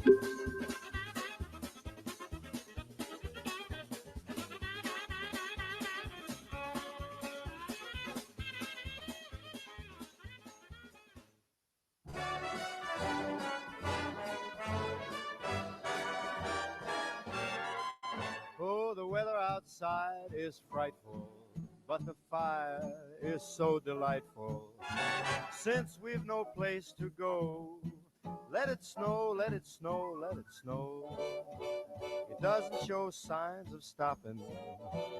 Oh, the weather outside is frightful, but the fire is so delightful. Since we've no place to go, let it snow, let it snow, let it snow. It doesn't show signs of stopping,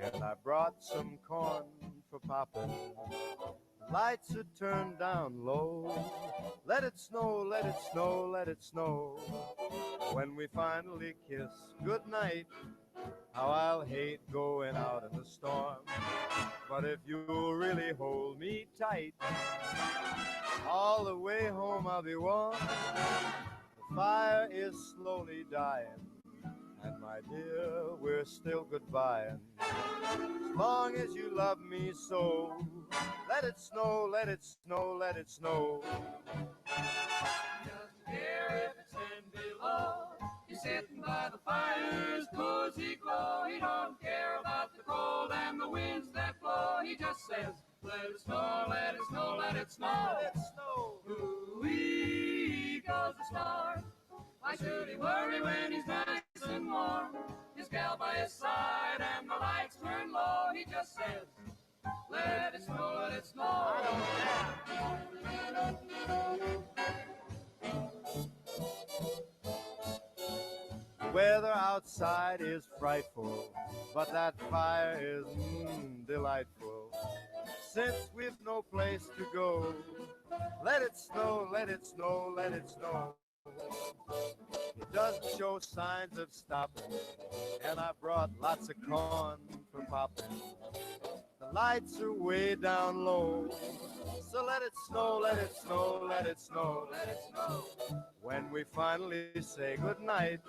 and I brought some corn for popping. Lights are turned down low. Let it snow, let it snow, let it snow. When we finally kiss goodnight, how I'll hate going out in the storm. But if you'll really hold me tight, all the way home I'll be warm. The fire is slowly dying, and my dear, we're still goodbying. As long as you love me so, let it snow, let it snow, let it snow. Doesn't care if it's 10 below. He's sitting by the fire's cozy glow. He don't care about the cold and the winds that blow. He just says, let it snow, let it snow, let it snow. Let it snow. Ooh-wee goes the star. Why should he worry when he's nice and warm? His gal by his side and the lights turn low. He just says, let it snow, let it snow. I don't care. The weather outside is frightful, but that fire is delightful. Since we've no place to go, let it snow, let it snow, let it snow. It doesn't show signs of stopping, and I brought lots of corn for popping. The lights are way down low, so let it snow, let it snow, let it snow, let it snow. When we finally say goodnight,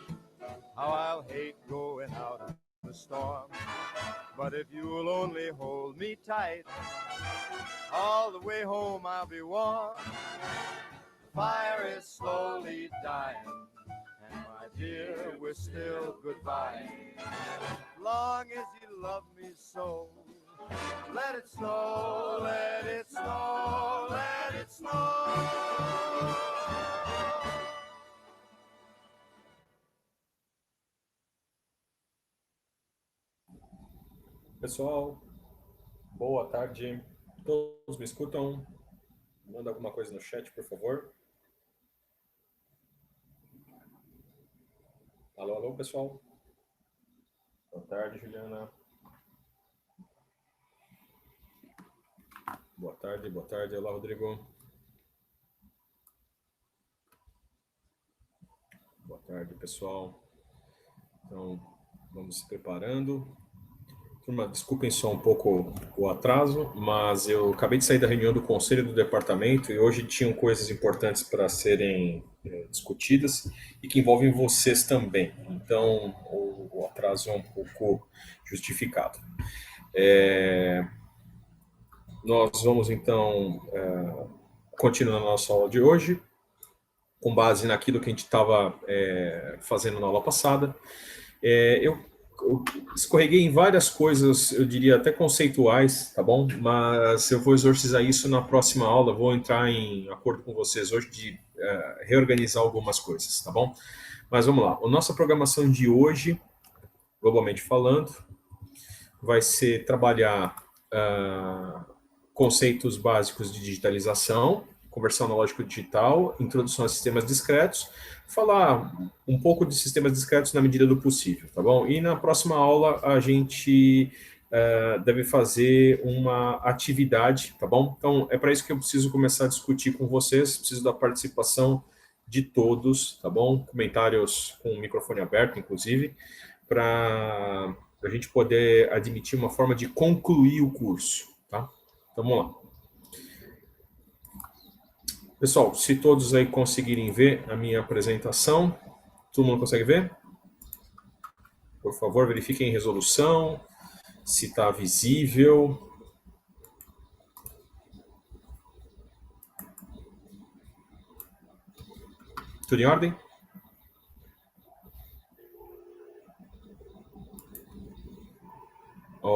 how I'll hate going out in the storm. But if you'll only hold me tight, all the way home I'll be warm. The fire is slowly dying, and my dear, we're still goodbye. As long as you love me so, let it snow, let it snow, let it snow. Pessoal, boa tarde. Todos me escutam? Manda alguma coisa no chat, por favor. Alô, alô, pessoal. Boa tarde, Juliana. Boa tarde, boa tarde. Olá, Rodrigo. Boa tarde, pessoal. Então, vamos se preparando. Turma, desculpem só um pouco o atraso, mas eu acabei de sair da reunião do Conselho do Departamento e hoje tinham coisas importantes para serem discutidas e que envolvem vocês também. Então, o atraso é um pouco justificado. Nós vamos, então, continuar a nossa aula de hoje, com base naquilo que a gente estava fazendo na aula passada. Eu escorreguei em várias coisas, eu diria até conceituais, tá bom? Mas eu vou exorcizar isso na próxima aula, vou entrar em acordo com vocês hoje de reorganizar algumas coisas, tá bom? Mas vamos lá, a nossa programação de hoje, globalmente falando, vai ser trabalhar conceitos básicos de digitalização, conversão analógico digital, introdução a sistemas discretos, falar um pouco de sistemas discretos na medida do possível, tá bom? E na próxima aula a gente deve fazer uma atividade, tá bom? Então é para isso que eu preciso começar a discutir com vocês, preciso da participação de todos, tá bom? Comentários com o microfone aberto, inclusive, para a gente poder admitir uma forma de concluir o curso, tá? Então, vamos lá. Pessoal, se todos aí conseguirem ver a minha apresentação, todo mundo consegue ver? Por favor, verifiquem a resolução, se está visível. Tudo em ordem?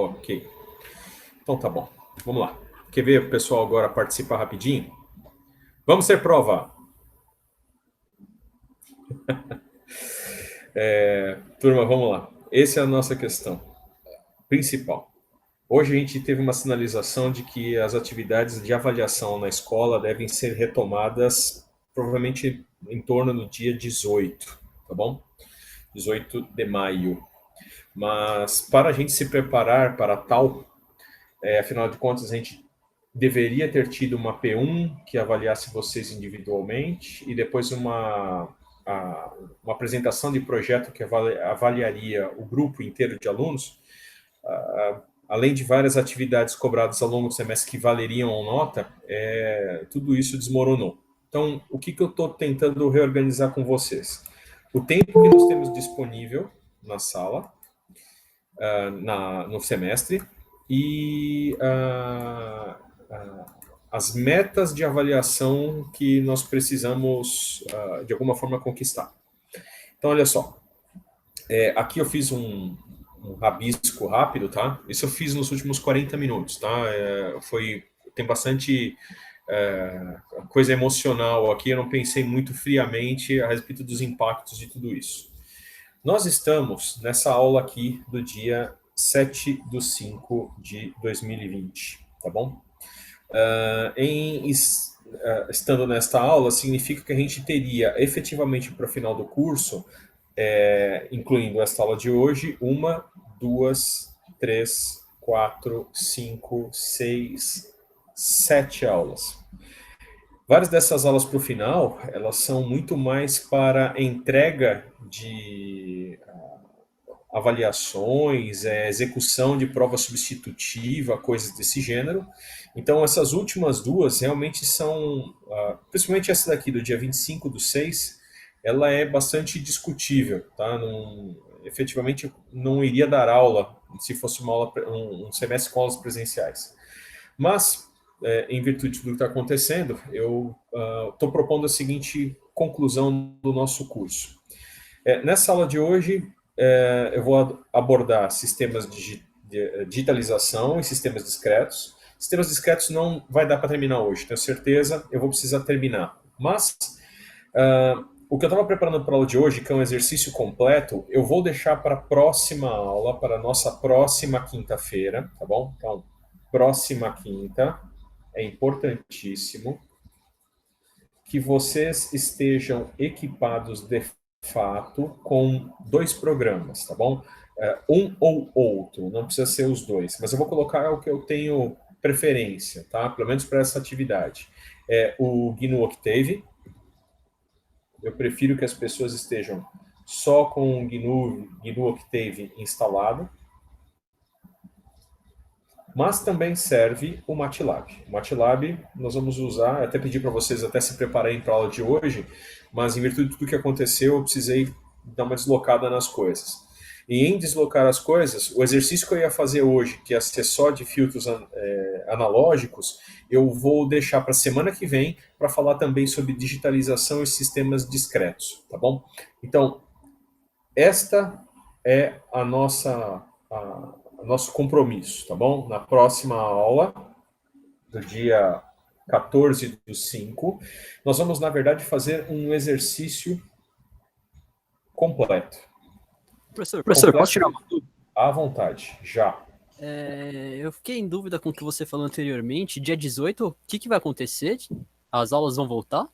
Ok. Então tá bom. Vamos lá. Quer ver o pessoal agora participar rapidinho? Vamos ter prova. Turma, vamos lá. Essa é a nossa questão principal. Hoje a gente teve uma sinalização de que as atividades de avaliação na escola devem ser retomadas provavelmente em torno do dia 18, tá bom? 18 de maio. Mas para a gente se preparar para tal, afinal de contas, a gente deveria ter tido uma P1 que avaliasse vocês individualmente e depois uma apresentação de projeto que avaliaria o grupo inteiro de alunos, além de várias atividades cobradas ao longo do semestre que valeriam nota, tudo isso desmoronou. Então, o que eu estou tentando reorganizar com vocês? O tempo que nós temos disponível na sala, no semestre, e as metas de avaliação que nós precisamos, de alguma forma, conquistar. Então, olha só. Aqui eu fiz um rabisco rápido, tá? Isso eu fiz nos últimos 40 minutos, tá? Tem bastante coisa emocional aqui, eu não pensei muito friamente a respeito dos impactos de tudo isso. Nós estamos nessa aula aqui do dia 7/5/2020, tá bom? Estando nesta aula, significa que a gente teria efetivamente para o final do curso, incluindo esta aula de hoje, 1, 2, 3, 4, 5, 6, 7 aulas. Várias dessas aulas para o final, elas são muito mais para entrega de avaliações, execução de prova substitutiva, coisas desse gênero. Então, essas últimas duas realmente são, principalmente essa daqui do dia 25/6, ela é bastante discutível, tá? Efetivamente, não iria dar aula se fosse um semestre com aulas presenciais. Mas, em virtude de tudo que está acontecendo, eu estou propondo a seguinte conclusão do nosso curso. Nessa aula de hoje, eu vou abordar sistemas de digitalização e sistemas discretos. Sistemas discretos não vai dar para terminar hoje, tenho certeza, eu vou precisar terminar. Mas, o que eu estava preparando para a aula de hoje, que é um exercício completo, eu vou deixar para a próxima aula, para a nossa próxima quinta-feira, tá bom? Então, próxima quinta, é importantíssimo que vocês estejam equipados de fato com 2 programas, tá bom? Um ou outro, não precisa ser os 2, mas eu vou colocar o que eu tenho preferência, tá? Pelo menos para essa atividade. O GNU Octave. Eu prefiro que as pessoas estejam só com o GNU Octave instalado. Mas também serve o MATLAB. O MATLAB nós vamos usar, até pedi para vocês até se prepararem para a aula de hoje, mas em virtude de tudo que aconteceu, eu precisei dar uma deslocada nas coisas. E em deslocar as coisas, o exercício que eu ia fazer hoje, que ia ser só de filtros analógicos, eu vou deixar para a semana que vem para falar também sobre digitalização e sistemas discretos, tá bom? Então, esta é a nosso compromisso, tá bom? Na próxima aula, do dia 14/5, nós vamos, na verdade, fazer um exercício completo. Professor, Completo, posso tirar uma dúvida? à vontade, já. Eu fiquei em dúvida com o que você falou anteriormente. Dia 18, o que vai acontecer? As aulas vão voltar?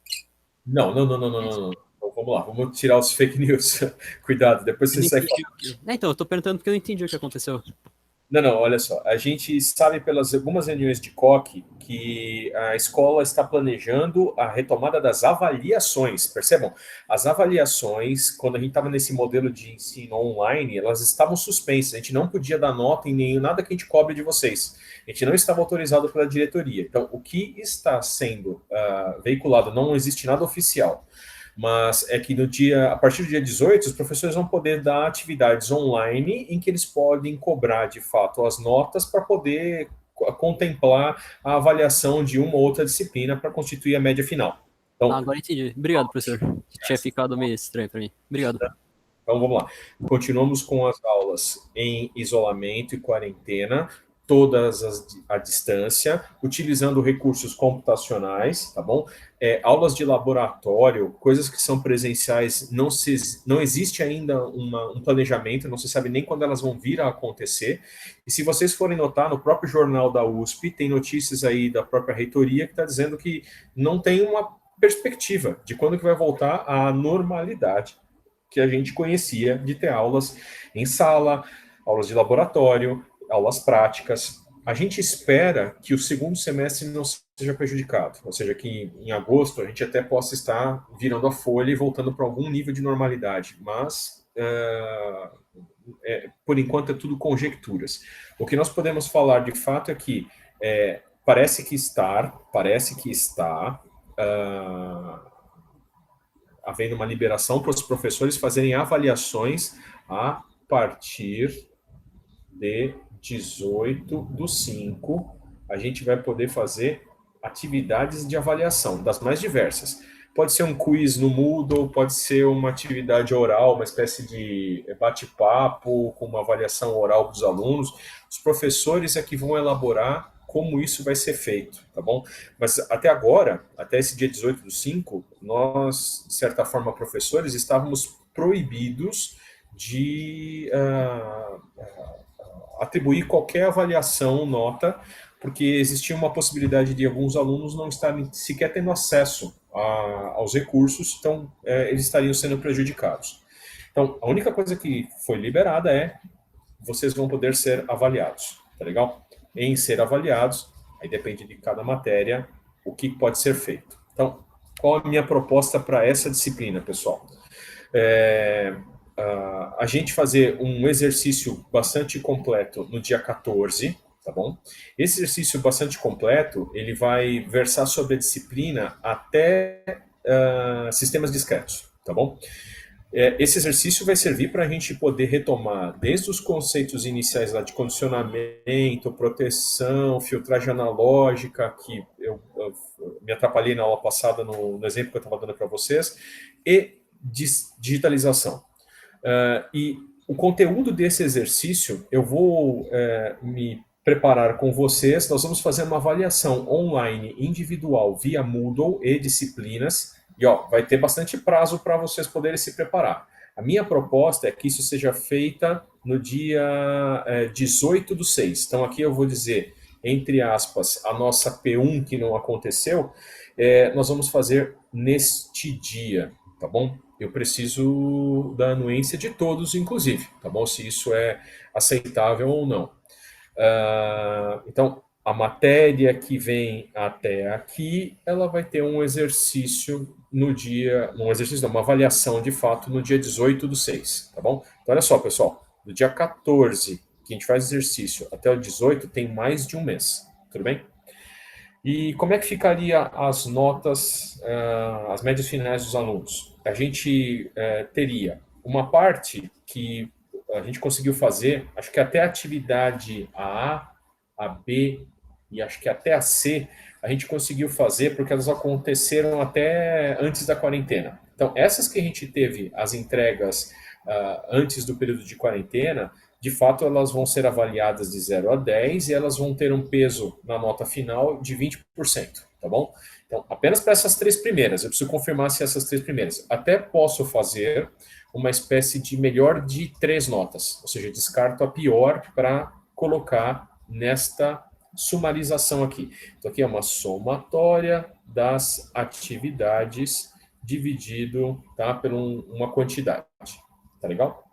Não. Então, vamos lá, vamos tirar os fake news. Cuidado, depois você segue. Então, eu tô perguntando porque eu não entendi o que aconteceu. Não, olha só. A gente sabe pelas algumas reuniões de COC que a escola está planejando a retomada das avaliações. Percebam? As avaliações, quando a gente estava nesse modelo de ensino online, elas estavam suspensas. A gente não podia dar nota em nada que a gente cobre de vocês. A gente não estava autorizado pela diretoria. Então, o que está sendo veiculado, não existe nada oficial. Mas é que a partir do dia 18, os professores vão poder dar atividades online em que eles podem cobrar, de fato, as notas para poder contemplar a avaliação de uma ou outra disciplina para constituir a média final. Então, agora entendi. Obrigado, professor. Tinha ficado meio estranho para mim. Obrigado. Então vamos lá. Continuamos com as aulas em isolamento e quarentena, todas à distância, utilizando recursos computacionais, tá bom? Aulas de laboratório, coisas que são presenciais, não existe ainda um planejamento, não se sabe nem quando elas vão vir a acontecer. E se vocês forem notar, no próprio jornal da USP, tem notícias aí da própria reitoria que está dizendo que não tem uma perspectiva de quando que vai voltar à normalidade que a gente conhecia de ter aulas em sala, aulas de laboratório, aulas práticas. A gente espera que o segundo semestre não seja prejudicado, ou seja, que em agosto a gente até possa estar virando a folha e voltando para algum nível de normalidade, mas por enquanto é tudo conjecturas. O que nós podemos falar de fato é que parece que está havendo uma liberação para os professores fazerem avaliações a partir de 18/5. A gente vai poder fazer atividades de avaliação, das mais diversas. Pode ser um quiz no Moodle, pode ser uma atividade oral, uma espécie de bate-papo com uma avaliação oral dos alunos. Os professores é que vão elaborar como isso vai ser feito, tá bom? Mas até agora, até esse dia 18/5, nós, de certa forma, professores, estávamos proibidos de atribuir qualquer avaliação, nota, porque existia uma possibilidade de alguns alunos não estarem sequer tendo acesso aos recursos, então eles estariam sendo prejudicados. Então, a única coisa que foi liberada é vocês vão poder ser avaliados, tá legal? Em ser avaliados, aí depende de cada matéria, o que pode ser feito. Então, qual a minha proposta para essa disciplina, pessoal? A gente fazer um exercício bastante completo no dia 14, tá bom? Esse exercício bastante completo, ele vai versar sobre a disciplina até sistemas discretos, tá bom? Esse exercício vai servir para a gente poder retomar desde os conceitos iniciais lá de condicionamento, proteção, filtragem analógica, que eu me atrapalhei na aula passada no exemplo que eu estava dando para vocês, e digitalização. E o conteúdo desse exercício, eu vou me preparar com vocês, nós vamos fazer uma avaliação online individual via Moodle e disciplinas, e vai ter bastante prazo para vocês poderem se preparar. A minha proposta é que isso seja feita no dia 18/6. Então aqui eu vou dizer, entre aspas, a nossa P1 que não aconteceu, nós vamos fazer neste dia, tá bom? Eu preciso da anuência de todos, inclusive, tá bom? Se isso é aceitável ou não. Então, a matéria que vem até aqui, ela vai ter um exercício uma avaliação de fato no dia 18/6, tá bom? Então, olha só, pessoal, do dia 14, que a gente faz exercício, até o 18, tem mais de um mês, tudo bem? E como é que ficaria as notas, as médias finais dos alunos? A gente teria uma parte que a gente conseguiu fazer, acho que até a atividade A, a B e acho que até a C, a gente conseguiu fazer porque elas aconteceram até antes da quarentena. Então, essas que a gente teve as entregas antes do período de quarentena, de fato, elas vão ser avaliadas de 0 a 10 e elas vão ter um peso na nota final de 20%, tá bom? Então, apenas para essas três primeiras, eu preciso confirmar se essas três primeiras. Até posso fazer uma espécie de melhor de 3 notas, ou seja, descarto a pior para colocar nesta sumarização aqui. Então, aqui é uma somatória das atividades dividido por uma quantidade, tá legal?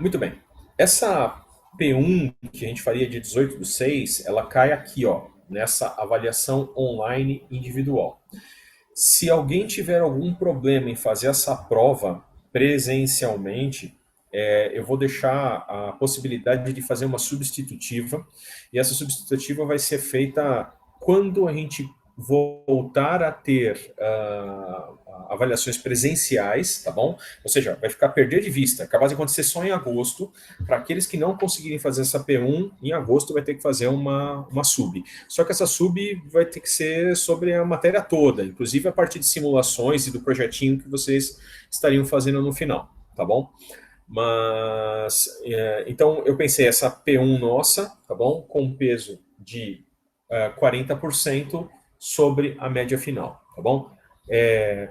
Muito bem. Essa P1 que a gente faria de 18/6, ela cai aqui, nessa avaliação online individual. Se alguém tiver algum problema em fazer essa prova presencialmente, eu vou deixar a possibilidade de fazer uma substitutiva, e essa substitutiva vai ser feita quando a gente voltar a ter avaliações presenciais, tá bom? Ou seja, vai ficar perder de vista, capaz de acontecer só em agosto. Para aqueles que não conseguirem fazer essa P1, em agosto vai ter que fazer uma sub. Só que essa sub vai ter que ser sobre a matéria toda, inclusive a partir de simulações e do projetinho que vocês estariam fazendo no final, tá bom? Mas, então eu pensei essa P1 nossa, tá bom? Com peso de 40% sobre a média final, tá bom?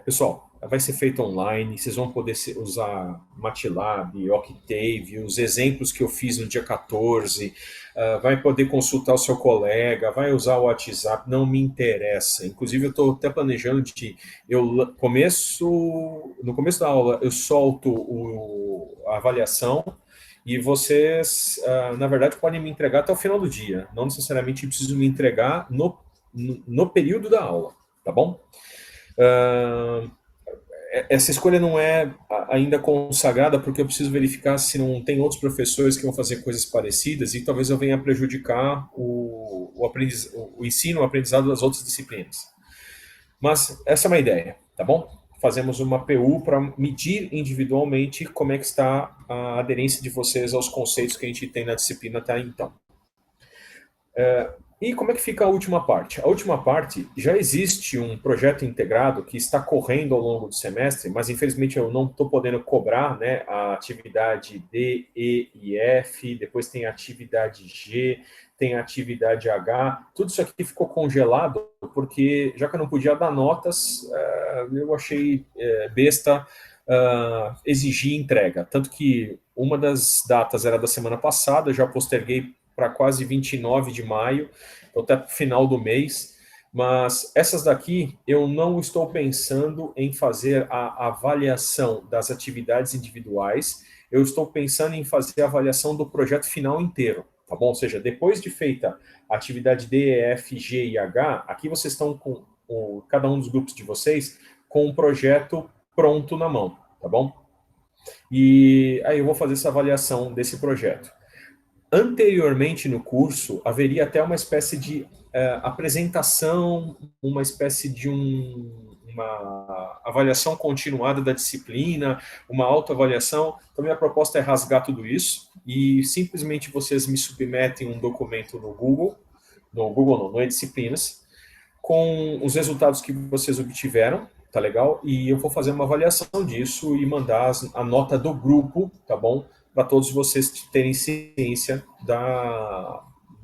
Pessoal, vai ser feito online, vocês vão poder usar MATLAB, Octave, os exemplos que eu fiz no dia 14, vai poder consultar o seu colega, vai usar o WhatsApp, não me interessa. Inclusive, eu estou até planejando no começo da aula, eu solto a avaliação e vocês, na verdade, podem me entregar até o final do dia. Não necessariamente preciso me entregar no período da aula, tá bom? Essa escolha não é ainda consagrada porque eu preciso verificar se não tem outros professores que vão fazer coisas parecidas e talvez eu venha prejudicar o ensino, o aprendizado das outras disciplinas. Mas essa é uma ideia, tá bom? Fazemos uma PU para medir individualmente como é que está a aderência de vocês aos conceitos que a gente tem na disciplina até então. E como é que fica a última parte? A última parte, já existe um projeto integrado que está correndo ao longo do semestre, mas infelizmente eu não estou podendo cobrar, né, a atividade D, E e F, depois tem a atividade G, tem a atividade H, tudo isso aqui ficou congelado, porque já que eu não podia dar notas, eu achei besta exigir entrega. Tanto que uma das datas era da semana passada, eu já posterguei para quase 29 de maio, então até o final do mês, mas essas daqui eu não estou pensando em fazer a avaliação das atividades individuais, eu estou pensando em fazer a avaliação do projeto final inteiro, tá bom? Ou seja, depois de feita a atividade D, E, F, G e H, aqui vocês estão com cada um dos grupos de vocês com um projeto pronto na mão, tá bom? E aí eu vou fazer essa avaliação desse projeto. Anteriormente no curso, haveria até uma espécie de apresentação, uma espécie de uma avaliação continuada da disciplina, uma autoavaliação. Então, minha proposta é rasgar tudo isso e simplesmente vocês me submetem um documento no eDisciplinas, com os resultados que vocês obtiveram, tá legal? E eu vou fazer uma avaliação disso e mandar a nota do grupo, tá bom? Para todos vocês terem ciência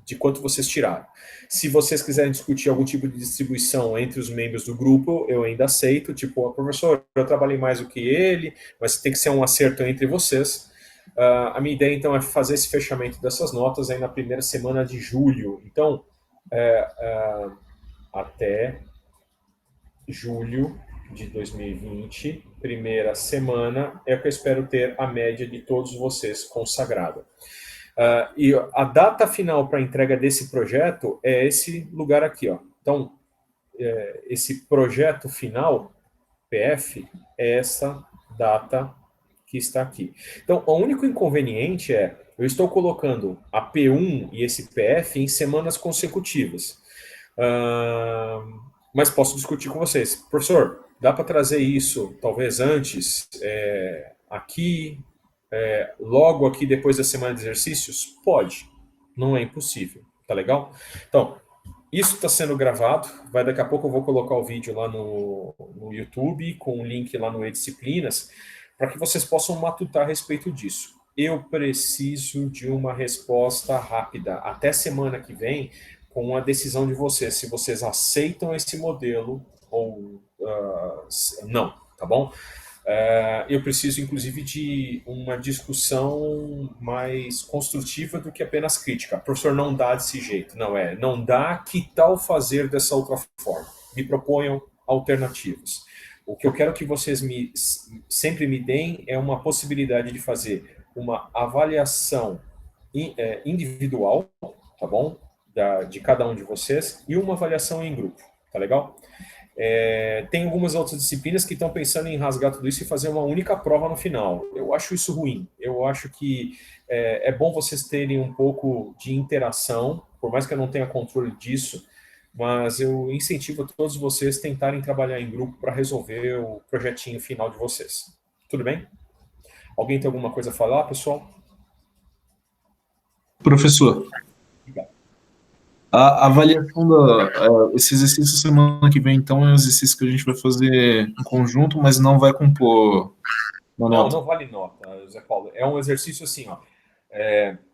de quanto vocês tiraram. Se vocês quiserem discutir algum tipo de distribuição entre os membros do grupo, eu ainda aceito, tipo, professor, eu trabalhei mais do que ele, mas tem que ser um acerto entre vocês. A minha ideia, então, é fazer esse fechamento dessas notas aí na primeira semana de julho. Então, até julho de 2020, primeira semana, é que eu espero ter a média de todos vocês consagrada. E a data final para a entrega desse projeto é esse lugar aqui, ó. Então, esse projeto final, PF, é essa data que está aqui. Então, o único inconveniente é, eu estou colocando a P1 e esse PF em semanas consecutivas. Mas posso discutir com vocês. Professor, dá para trazer isso, talvez antes, aqui, logo aqui depois da semana de exercícios? Pode, não é impossível, tá legal? Então, isso está sendo gravado, daqui a pouco eu vou colocar o vídeo lá no YouTube, com o link lá no eDisciplinas, para que vocês possam matutar a respeito disso. Eu preciso de uma resposta rápida, até semana que vem, com a decisão de vocês, se vocês aceitam esse modelo ou não, tá bom? Eu preciso, inclusive, de uma discussão mais construtiva do que apenas crítica. Professor, não dá desse jeito. Não dá, que tal fazer dessa outra forma? Me proponham alternativas. O que eu quero que vocês sempre me deem é uma possibilidade de fazer uma avaliação individual, tá bom? De cada um de vocês, e uma avaliação em grupo, tá legal? Tem algumas outras disciplinas que estão pensando em rasgar tudo isso e fazer uma única prova no final. Eu acho isso ruim. Eu acho que é bom vocês terem um pouco de interação, por mais que eu não tenha controle disso, mas eu incentivo todos vocês a tentarem trabalhar em grupo para resolver o projetinho final de vocês. Tudo bem? Alguém tem alguma coisa a falar, pessoal? Professor, a avaliação esse exercício semana que vem, então, é um exercício que a gente vai fazer em conjunto, mas não vai compor uma Não, nota. não vale nota, Zé Paulo. É um exercício assim, ó.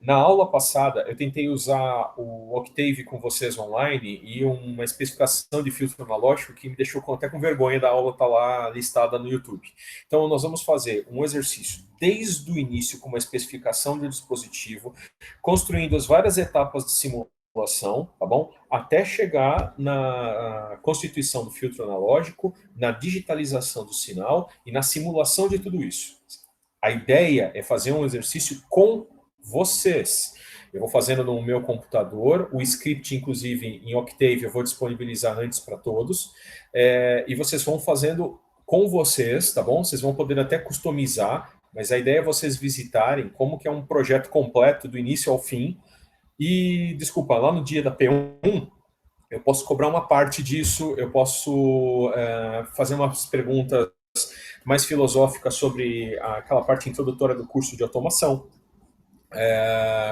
Na aula passada, eu tentei usar o Octave com vocês online e uma especificação de filtro analógico que me deixou até com vergonha da aula estar lá listada no YouTube. Então, nós vamos fazer um exercício desde o início com uma especificação do dispositivo, construindo as várias etapas de simulação, tá bom? Até chegar na constituição do filtro analógico, na digitalização do sinal e na simulação de tudo isso. A ideia é fazer um exercício com vocês. Eu vou fazendo no meu computador, o script, inclusive, em Octave, eu vou disponibilizar antes para todos, e vocês vão fazendo com vocês, tá bom? Vocês vão poder até customizar, mas a ideia é vocês visitarem como que é um projeto completo, do início ao fim, e, desculpa, lá no dia da P1, eu posso cobrar uma parte disso, eu posso fazer umas perguntas mais filosóficas sobre aquela parte introdutória do curso de automação,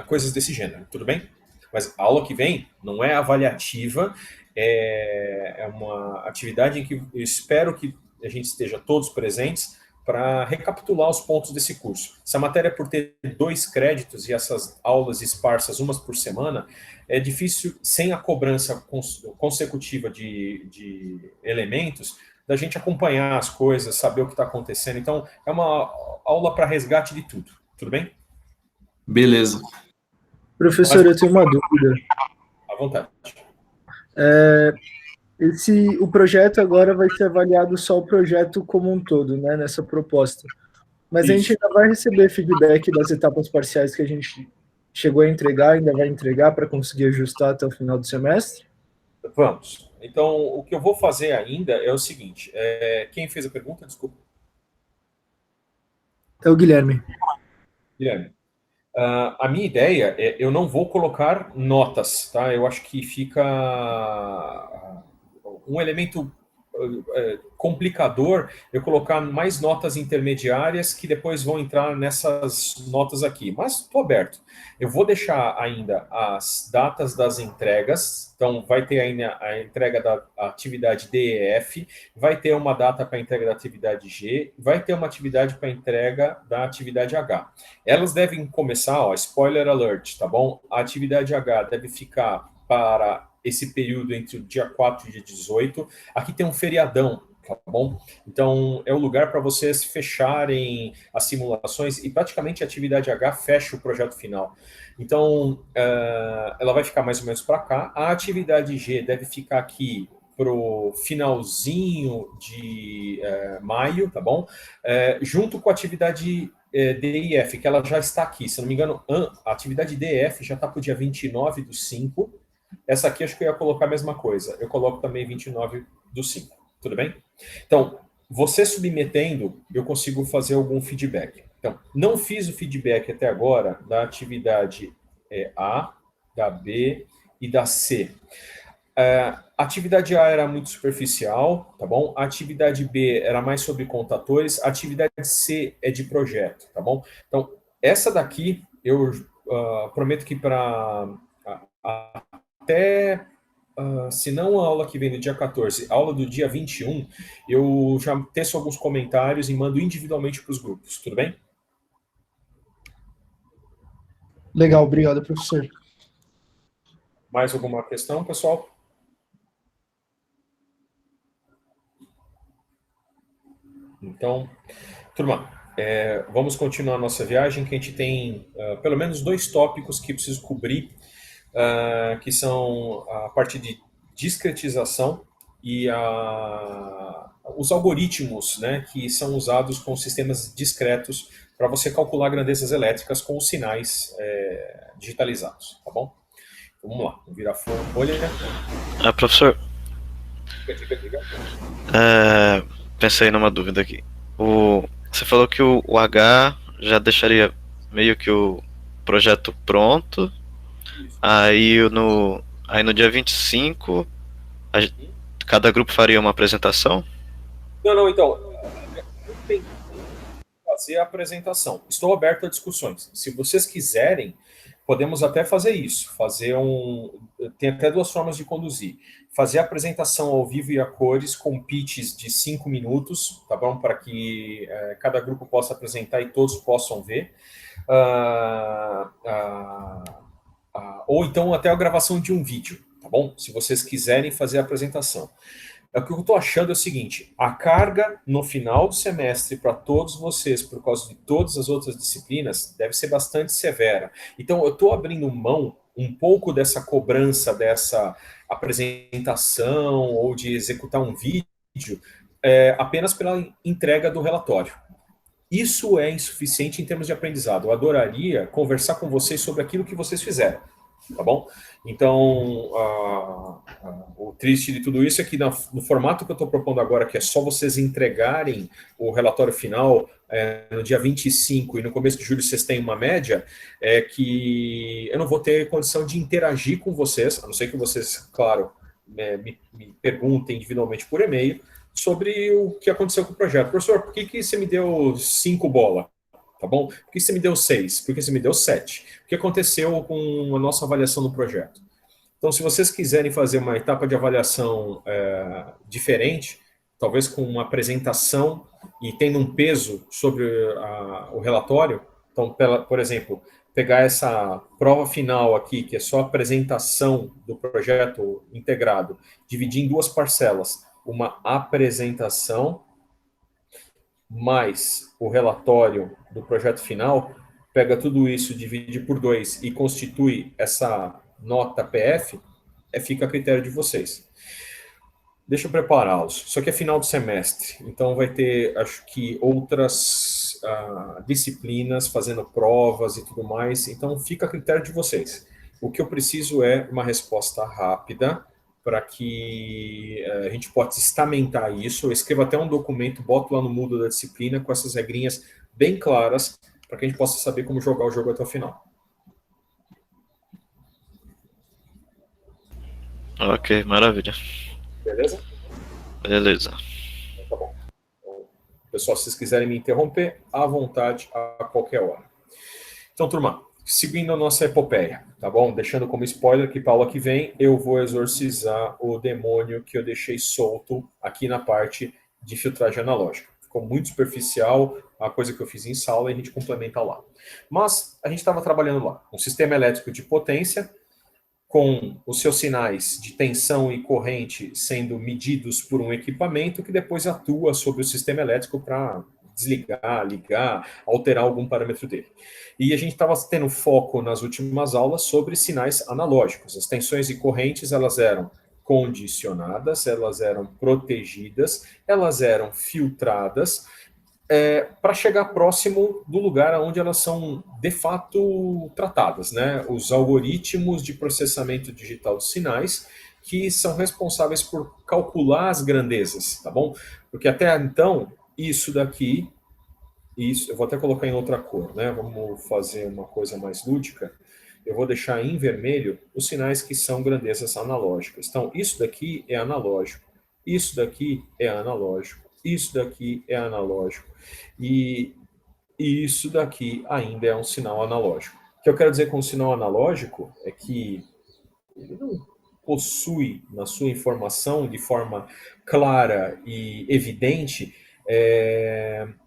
coisas desse gênero, tudo bem? Mas a aula que vem não é avaliativa, é uma atividade em que eu espero que a gente esteja todos presentes para recapitular os pontos desse curso. Essa matéria, por ter 2 créditos e essas aulas esparsas, umas por semana, é difícil, sem a cobrança consecutiva de elementos, da gente acompanhar as coisas, saber o que está acontecendo. Então, é uma aula para resgate de tudo bem? Beleza. Professor, eu tenho uma dúvida. À vontade. O projeto agora vai ser avaliado só o projeto como um todo, né, nessa proposta. Mas Isso. a gente ainda vai receber feedback das etapas parciais que a gente chegou a entregar, ainda vai entregar para conseguir ajustar até o final do semestre? Vamos. Então, o que eu vou fazer ainda é o seguinte. Quem fez a pergunta? Desculpa. É o Guilherme. Guilherme. A minha ideia é, eu não vou colocar notas, tá? Eu acho que fica um elemento complicador eu colocar mais notas intermediárias que depois vão entrar nessas notas aqui. Mas estou aberto. Eu vou deixar ainda as datas das entregas. Então, vai ter ainda a entrega da atividade D e F, vai ter uma data para a entrega da atividade G, vai ter uma atividade para a entrega da atividade H. Elas devem começar, ó, spoiler alert, tá bom? A atividade H deve ficar para esse período entre o dia 4 e o dia 18. Aqui tem um feriadão, tá bom? Então, é o lugar para vocês fecharem as simulações e praticamente a atividade H fecha o projeto final. Então, ela vai ficar mais ou menos para cá. A atividade G deve ficar aqui para o finalzinho de maio, tá bom? Junto com a atividade D e F, que ela já está aqui. Se não me engano, a atividade DF já está para o dia 29/5. Essa aqui acho que eu ia colocar a mesma coisa. Eu coloco também 29/5. Tudo bem? Então, você submetendo, eu consigo fazer algum feedback. Então, não fiz o feedback até agora da atividade A, da B e da C. A atividade A era muito superficial, tá bom? A atividade B era mais sobre contadores. A atividade C é de projeto, tá bom? Então, essa daqui, eu prometo que para até, se não a aula que vem no dia 14, a aula do dia 21, eu já teço alguns comentários e mando individualmente para os grupos, tudo bem? Legal, obrigado, professor. Mais alguma questão, pessoal? Então, turma, vamos continuar a nossa viagem, que a gente tem pelo menos 2 tópicos que preciso cobrir, que são a parte de discretização e os algoritmos, né, que são usados com sistemas discretos para você calcular grandezas elétricas com os sinais digitalizados, tá bom? Vamos lá, vamos virar folha. Professor, pensei numa dúvida aqui. Você falou que o H já deixaria meio que o projeto pronto, aí no dia 25 Cada grupo faria uma apresentação? Não, então, tem que fazer a apresentação. Estou aberto a discussões. Se vocês quiserem, podemos até fazer isso. Tem até duas formas de conduzir. Fazer a apresentação ao vivo e a cores com pitches de 5 minutos, tá bom? Para que cada grupo possa apresentar e todos possam ver. Ou então até a gravação de um vídeo, tá bom? Se vocês quiserem fazer a apresentação. O que eu estou achando é o seguinte: a carga no final do semestre para todos vocês, por causa de todas as outras disciplinas, deve ser bastante severa. Então, eu estou abrindo mão um pouco dessa cobrança, dessa apresentação ou de executar um vídeo apenas pela entrega do relatório. Isso é insuficiente em termos de aprendizado. Eu adoraria conversar com vocês sobre aquilo que vocês fizeram, tá bom? Então, o triste de tudo isso é que no formato que eu estou propondo agora, que é só vocês entregarem o relatório final no dia 25 e no começo de julho vocês têm uma média, é que eu não vou ter condição de interagir com vocês, a não ser que vocês, claro, me perguntem individualmente por e-mail sobre o que aconteceu com o projeto. Professor, por que você me deu 5 bolas? Tá bom? Por que você me deu 6? Por que você me deu 7? O que aconteceu com a nossa avaliação do projeto? Então, se vocês quiserem fazer uma etapa de avaliação diferente, talvez com uma apresentação e tendo um peso sobre o relatório, então, por exemplo, pegar essa prova final aqui, que é só a apresentação do projeto integrado, dividir em 2 parcelas, uma apresentação mais o relatório do projeto final, pega tudo isso, divide por 2 e constitui essa nota PF, fica a critério de vocês. Deixa eu prepará-los. Isso aqui é final do semestre, então vai ter, acho que, outras disciplinas fazendo provas e tudo mais, então fica a critério de vocês. O que eu preciso é uma resposta rápida, para que a gente possa estamentar isso. Eu escrevo até um documento, boto lá no Moodle da disciplina, com essas regrinhas bem claras, para que a gente possa saber como jogar o jogo até o final. Ok, maravilha. Beleza? Beleza. Tá bom. Então, pessoal, se vocês quiserem me interromper, à vontade, a qualquer hora. Então, turma, seguindo a nossa epopeia, tá bom? Deixando como spoiler que para a aula que vem eu vou exorcizar o demônio que eu deixei solto aqui na parte de filtragem analógica. Ficou muito superficial a coisa que eu fiz em sala e a gente complementa lá. Mas a gente estava trabalhando lá. Um sistema elétrico de potência, com os seus sinais de tensão e corrente sendo medidos por um equipamento que depois atua sobre o sistema elétrico para desligar, ligar, alterar algum parâmetro dele. E a gente estava tendo foco nas últimas aulas sobre sinais analógicos. As tensões e correntes, elas eram condicionadas, elas eram protegidas, elas eram filtradas, para chegar próximo do lugar onde elas são, de fato, tratadas, né? Os algoritmos de processamento digital de sinais, que são responsáveis por calcular as grandezas, tá bom? Porque até então, isso daqui, eu vou até colocar em outra cor, né? Vamos fazer uma coisa mais lúdica. Eu vou deixar em vermelho os sinais que são grandezas analógicas. Então, isso daqui é analógico, isso daqui é analógico, isso daqui é analógico, e isso daqui ainda é um sinal analógico. O que eu quero dizer com um sinal analógico é que ele não possui na sua informação de forma clara e evidente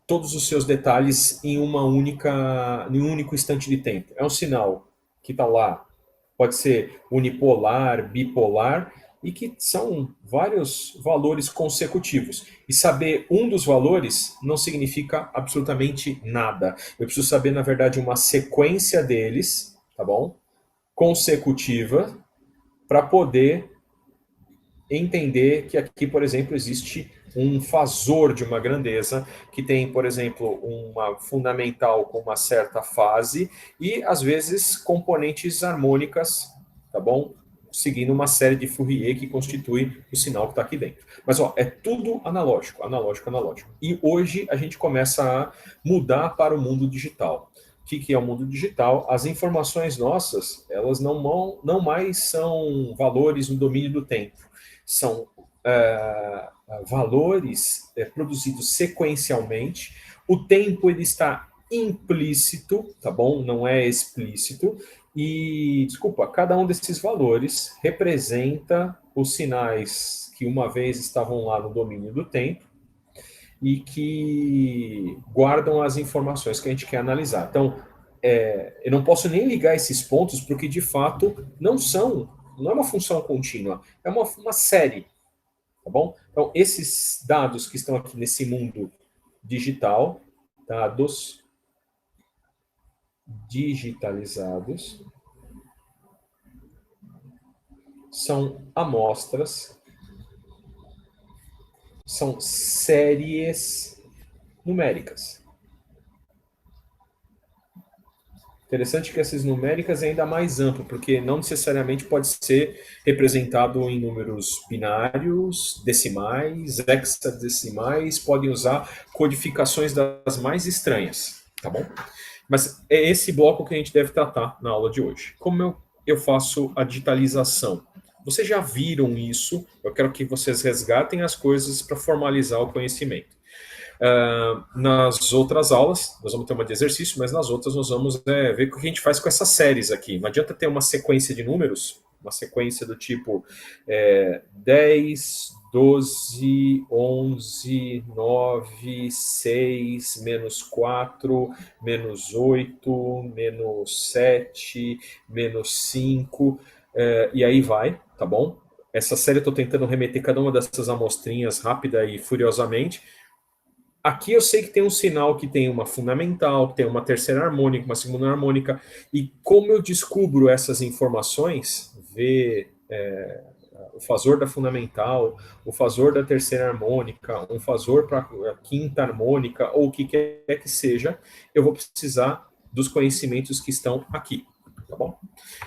todos os seus detalhes em um único instante de tempo. É um sinal que está lá, pode ser unipolar, bipolar, e que são vários valores consecutivos. E saber um dos valores não significa absolutamente nada. Eu preciso saber, na verdade, uma sequência deles, tá bom? Consecutiva, para poder entender que aqui, por exemplo, existe um fasor de uma grandeza que tem, por exemplo, uma fundamental com uma certa fase e, às vezes, componentes harmônicas, tá bom? Seguindo uma série de Fourier que constitui o sinal que está aqui dentro. Mas, ó, é tudo analógico, analógico, analógico. E hoje a gente começa a mudar para o mundo digital. O que é o mundo digital? As informações nossas, elas não mais são valores no domínio do tempo. São valores produzidos sequencialmente. O tempo ele está implícito, tá bom? Não é explícito. E, desculpa, cada um desses valores representa os sinais que uma vez estavam lá no domínio do tempo e que guardam as informações que a gente quer analisar. Então, eu não posso nem ligar esses pontos porque, de fato, não é uma função contínua, é uma série, tá bom? Então, esses dados que estão aqui nesse mundo digital, dados digitalizados, são amostras, são séries numéricas. Interessante que essas numéricas é ainda mais amplo, porque não necessariamente pode ser representado em números binários, decimais, hexadecimais, podem usar codificações das mais estranhas, tá bom? Mas é esse bloco que a gente deve tratar na aula de hoje. Como eu faço a digitalização? Vocês já viram isso, eu quero que vocês resgatem as coisas para formalizar o conhecimento. Nas outras aulas, nós vamos ter uma de exercício, mas nas outras nós vamos ver o que a gente faz com essas séries aqui. Não adianta ter uma sequência de números, uma sequência do tipo 10, 12, 11, 9, 6, menos 4, menos 8, menos 7, menos 5, e aí vai, tá bom? Essa série eu estou tentando remeter cada uma dessas amostrinhas rápida e furiosamente. Aqui eu sei que tem um sinal que tem uma fundamental, que tem uma terceira harmônica, uma segunda harmônica, e como eu descubro essas informações, ver o fasor da fundamental, o fasor da terceira harmônica, um fasor para a quinta harmônica, ou o que quer que seja, eu vou precisar dos conhecimentos que estão aqui, tá bom?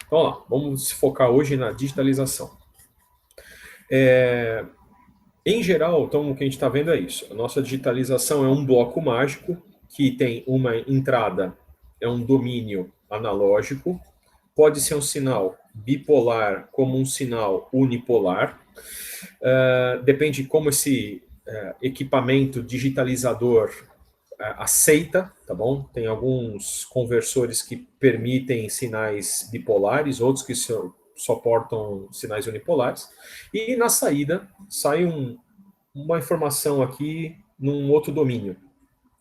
Então, vamos lá, vamos focar hoje na digitalização. Em geral, então, o que a gente está vendo é isso. A nossa digitalização é um bloco mágico que tem uma entrada, é um domínio analógico, pode ser um sinal bipolar como um sinal unipolar. Depende de como esse equipamento digitalizador aceita, tá bom? Tem alguns conversores que permitem sinais bipolares, outros que só portam sinais unipolares, e na saída sai uma informação aqui num outro domínio,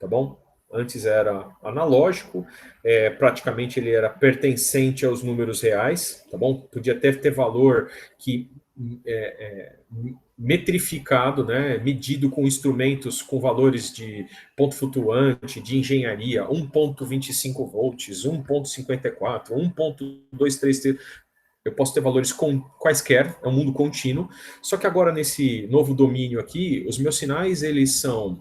tá bom? Antes era analógico, praticamente ele era pertencente aos números reais, tá bom? Podia até ter valor que metrificado, né, medido com instrumentos com valores de ponto flutuante, de engenharia, 1.25 volts, 1.54, 1.233. Eu posso ter valores quaisquer, é um mundo contínuo, só que agora nesse novo domínio aqui, os meus sinais eles são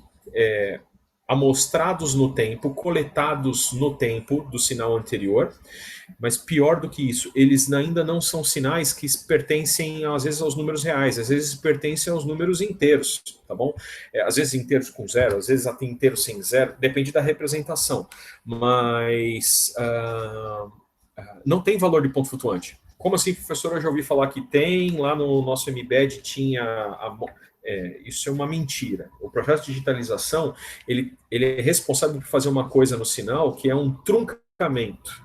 amostrados no tempo, coletados no tempo do sinal anterior, mas pior do que isso, eles ainda não são sinais que pertencem, às vezes, aos números reais, às vezes pertencem aos números inteiros, tá bom? Às vezes inteiros com zero, às vezes até inteiros sem zero, depende da representação, mas não tem valor de ponto flutuante. Como assim, professor? Eu já ouvi falar que tem, lá no nosso MBED tinha... isso é uma mentira. O processo de digitalização, ele é responsável por fazer uma coisa no sinal que é um truncamento,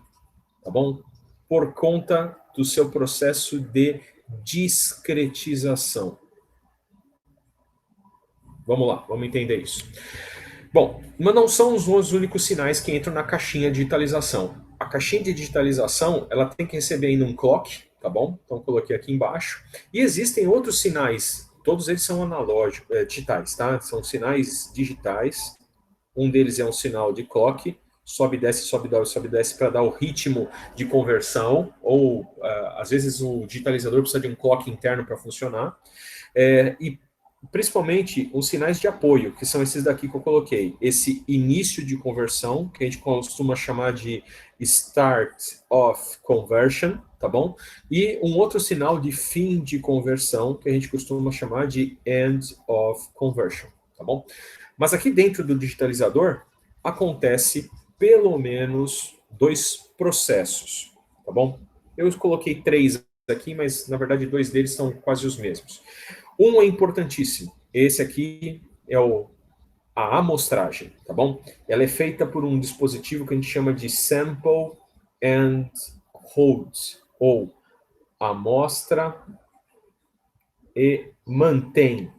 tá bom? Por conta do seu processo de discretização. Vamos lá, vamos entender isso. Bom, mas não são os únicos sinais que entram na caixinha de digitalização. A caixinha de digitalização, ela tem que receber ainda um clock, tá bom? Então, coloquei aqui embaixo. E existem outros sinais, todos eles são analógicos, digitais, tá? São sinais digitais. Um deles é um sinal de clock, sobe, desce para dar o ritmo de conversão, ou às vezes o digitalizador precisa de um clock interno para funcionar. E principalmente os sinais de apoio, que são esses daqui que eu coloquei. Esse início de conversão, que a gente costuma chamar de start of conversion, tá bom? E um outro sinal de fim de conversão, que a gente costuma chamar de end of conversion, tá bom? Mas aqui dentro do digitalizador, acontece pelo menos 2 processos, tá bom? Eu coloquei 3 aqui, mas na verdade 2 deles são quase os mesmos. Um é importantíssimo. Esse aqui é a amostragem, tá bom? Ela é feita por um dispositivo que a gente chama de sample and hold, ou amostra e mantém.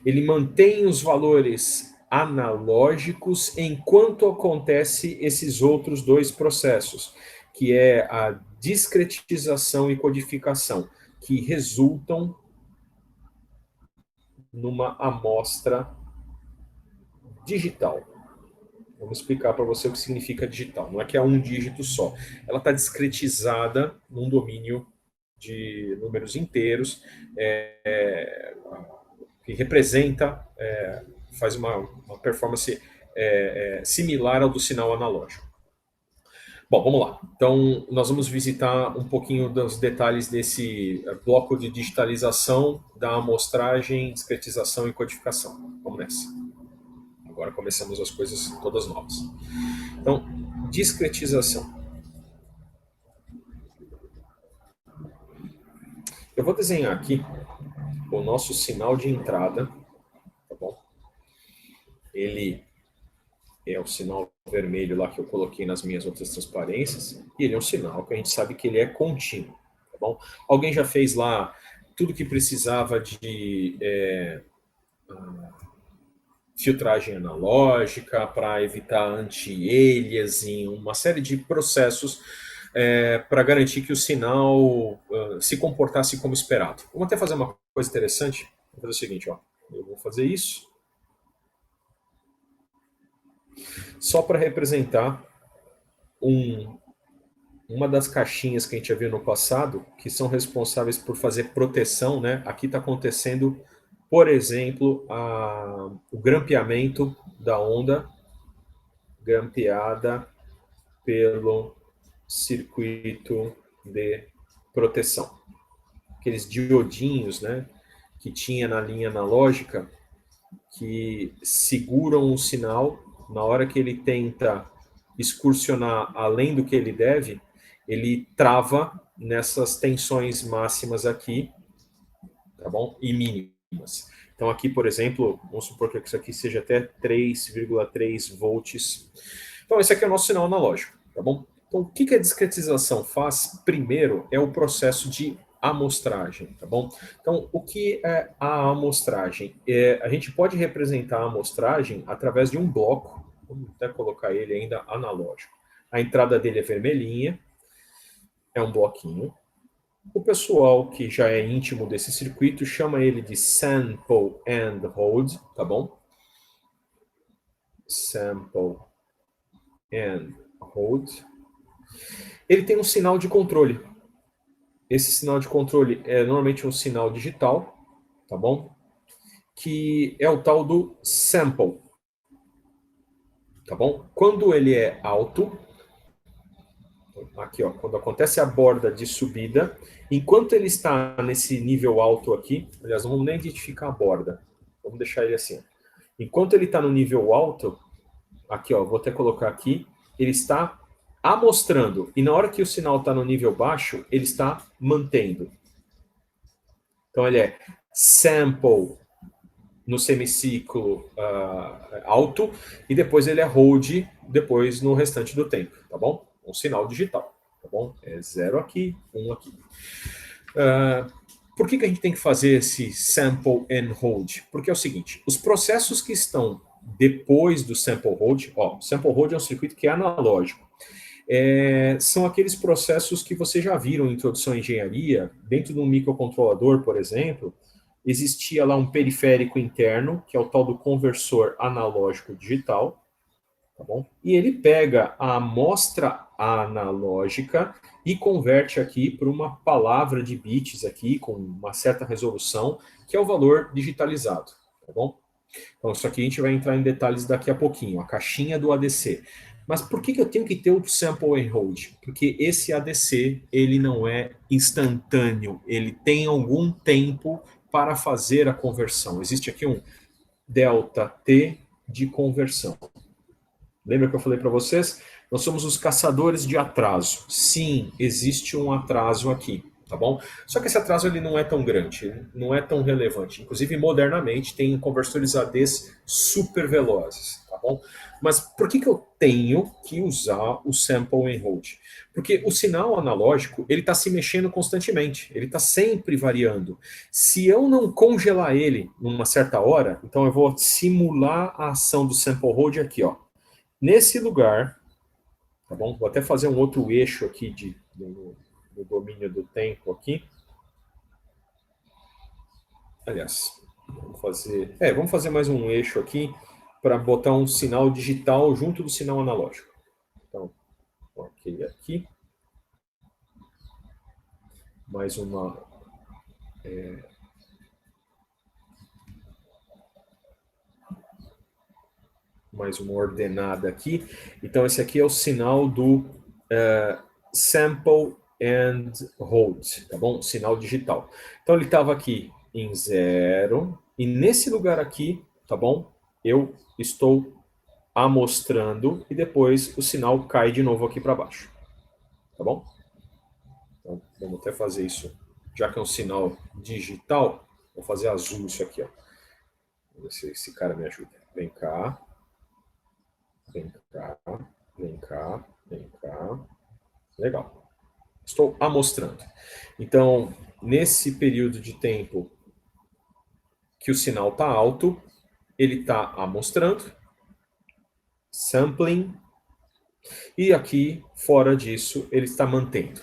Ele mantém os valores analógicos enquanto acontece esses outros dois processos, que é a discretização e codificação, que resultam numa amostra digital. Vamos explicar para você o que significa digital. Não é que é um dígito só. Ela está discretizada num domínio de números inteiros, que representa, faz uma performance similar ao do sinal analógico. Bom, vamos lá. Então, nós vamos visitar um pouquinho dos detalhes desse bloco de digitalização da amostragem, discretização e codificação. Vamos nessa. Agora começamos as coisas todas novas. Então, discretização. Eu vou desenhar aqui o nosso sinal de entrada, tá bom? Ele é o sinal vermelho lá que eu coloquei nas minhas outras transparências, e ele é um sinal que a gente sabe que ele é contínuo, tá bom? Alguém já fez lá tudo que precisava de filtragem analógica para evitar anti-aliasing, uma série de processos para garantir que o sinal se comportasse como esperado. Vamos até fazer uma coisa interessante. Vou fazer o seguinte, ó. Eu vou fazer isso só para representar uma das caixinhas que a gente já viu no passado, que são responsáveis por fazer proteção, né? Aqui está acontecendo, por exemplo, o grampeamento da onda grampeada pelo circuito de proteção. Aqueles diodinhos, né, que tinha na linha analógica, que seguram o sinal. Na hora que ele tenta excursionar além do que ele deve, ele trava nessas tensões máximas aqui, tá bom? E mínimas. Então aqui, por exemplo, vamos supor que isso aqui seja até 3,3 volts. Então esse aqui é o nosso sinal analógico, tá bom? Então o que a discretização faz? Primeiro é o processo de amostragem, tá bom? Então, o que é a amostragem? A gente pode representar a amostragem através de um bloco, vamos até colocar ele ainda analógico. A entrada dele é vermelhinha, é um bloquinho. O pessoal que já é íntimo desse circuito chama ele de sample and hold, tá bom? Sample and hold. Ele tem um sinal de controle. Esse sinal de controle é normalmente um sinal digital, tá bom? Que é o tal do sample, tá bom? Quando ele é alto, aqui ó, quando acontece a borda de subida, enquanto ele está nesse nível alto aqui, aliás, não vamos nem identificar a borda, vamos deixar ele assim. Enquanto ele está no nível alto, aqui ó, vou até colocar aqui, ele está amostrando, e na hora que o sinal está no nível baixo, ele está mantendo. Então ele é sample no semiciclo alto, e depois ele é hold depois no restante do tempo, tá bom? Um sinal digital, tá bom? É 0 aqui, 1 aqui. Por que a gente tem que fazer esse sample and hold? Porque é o seguinte, os processos que estão depois do sample hold, ó, sample hold é um circuito que é analógico. São aqueles processos que vocês já viram em introdução à engenharia. Dentro de um microcontrolador, por exemplo, existia lá um periférico interno, que é o tal do conversor analógico digital, tá bom? E ele pega a amostra analógica e converte aqui para uma palavra de bits aqui, com uma certa resolução, que é o valor digitalizado, tá bom? Então, isso aqui a gente vai entrar em detalhes daqui a pouquinho, a caixinha do ADC. Mas por que eu tenho que ter o sample and hold? Porque esse ADC, ele não é instantâneo, ele tem algum tempo para fazer a conversão. Existe aqui um ΔT de conversão. Lembra que eu falei para vocês? Nós somos os caçadores de atraso. Sim, existe um atraso aqui. tá bom? Só que esse atraso ele não é tão grande, não é tão relevante. Inclusive, modernamente, tem conversores ADs super velozes, tá bom? Mas por que eu tenho que usar o sample and hold? Porque o sinal analógico, ele está se mexendo constantemente, ele está sempre variando. Se eu não congelar ele numa certa hora, então eu vou simular a ação do sample hold aqui, ó. Nesse lugar, tá bom? Vou até fazer um outro eixo aqui no domínio do tempo aqui. Aliás, vamos fazer mais um eixo aqui para botar um sinal digital junto do sinal analógico. Então, ok aqui. Mais uma... mais uma ordenada aqui. Então, esse aqui é o sinal do sample and hold, tá bom? Sinal digital. Então, ele estava aqui em 0, e nesse lugar aqui, tá bom? Eu estou amostrando, e depois o sinal cai de novo aqui para baixo. Tá bom? Então, vamos até fazer isso. Já que é um sinal digital, vou fazer azul isso aqui, ó. Vamos ver se esse cara me ajuda. Vem cá. Vem cá, vem cá, vem cá. Legal. Estou amostrando. Então, nesse período de tempo que o sinal está alto, ele está amostrando, sampling, e aqui, fora disso, ele está mantendo.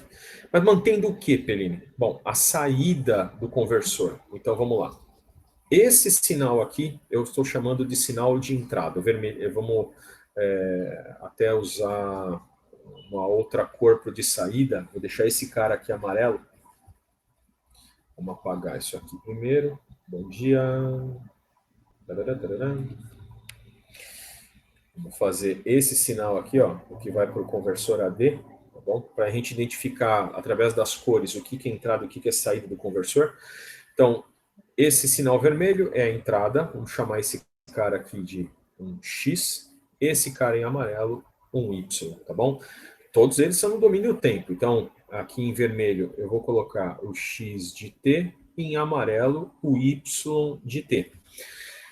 Mas mantendo o que, Pellini? Bom, a saída do conversor. Então, vamos lá. Esse sinal aqui, eu estou chamando de sinal de entrada. Vermelho, vamos até usar uma outra cor de saída. Vou deixar esse cara aqui amarelo. Vamos apagar isso aqui primeiro. Bom dia. Vamos fazer esse sinal aqui, ó, o que vai para o conversor AD, tá bom? Para a gente identificar, através das cores, o que é entrada e o que é saída do conversor. Então, esse sinal vermelho é a entrada. Vamos chamar esse cara aqui de um X. Esse cara em amarelo, um Y, tá bom? Todos eles são no domínio do tempo. Então, aqui em vermelho, eu vou colocar o X de T, e em amarelo, o Y de T.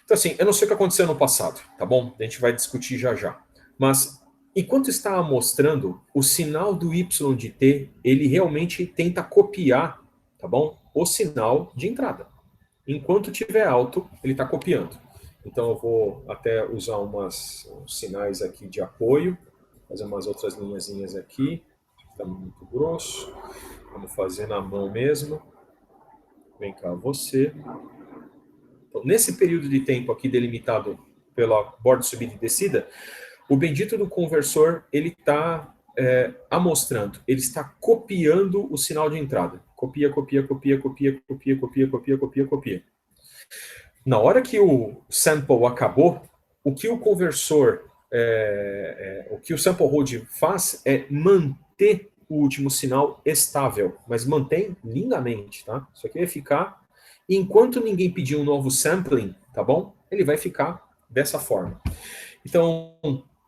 Então, assim, eu não sei o que aconteceu no passado, tá bom? A gente vai discutir já já. Mas, enquanto está mostrando, o sinal do Y de T, ele realmente tenta copiar, tá bom? O sinal de entrada. Enquanto estiver alto, ele está copiando. Então, eu vou até usar uns sinais aqui de apoio, fazer umas outras linhazinhas aqui. Está muito grosso. Vamos fazer na mão mesmo. Vem cá, você. Então, nesse período de tempo aqui delimitado pela borda de subida e descida, o bendito do conversor, ele está amostrando, ele está copiando o sinal de entrada. Copia, copia, copia, copia, copia, copia, copia, copia, copia. Na hora que o sample acabou, o que o conversor, o que o sample hold faz é manter o último sinal estável, mas mantém lindamente, tá? Isso aqui vai ficar, enquanto ninguém pedir um novo sampling, tá bom? Ele vai ficar dessa forma. Então,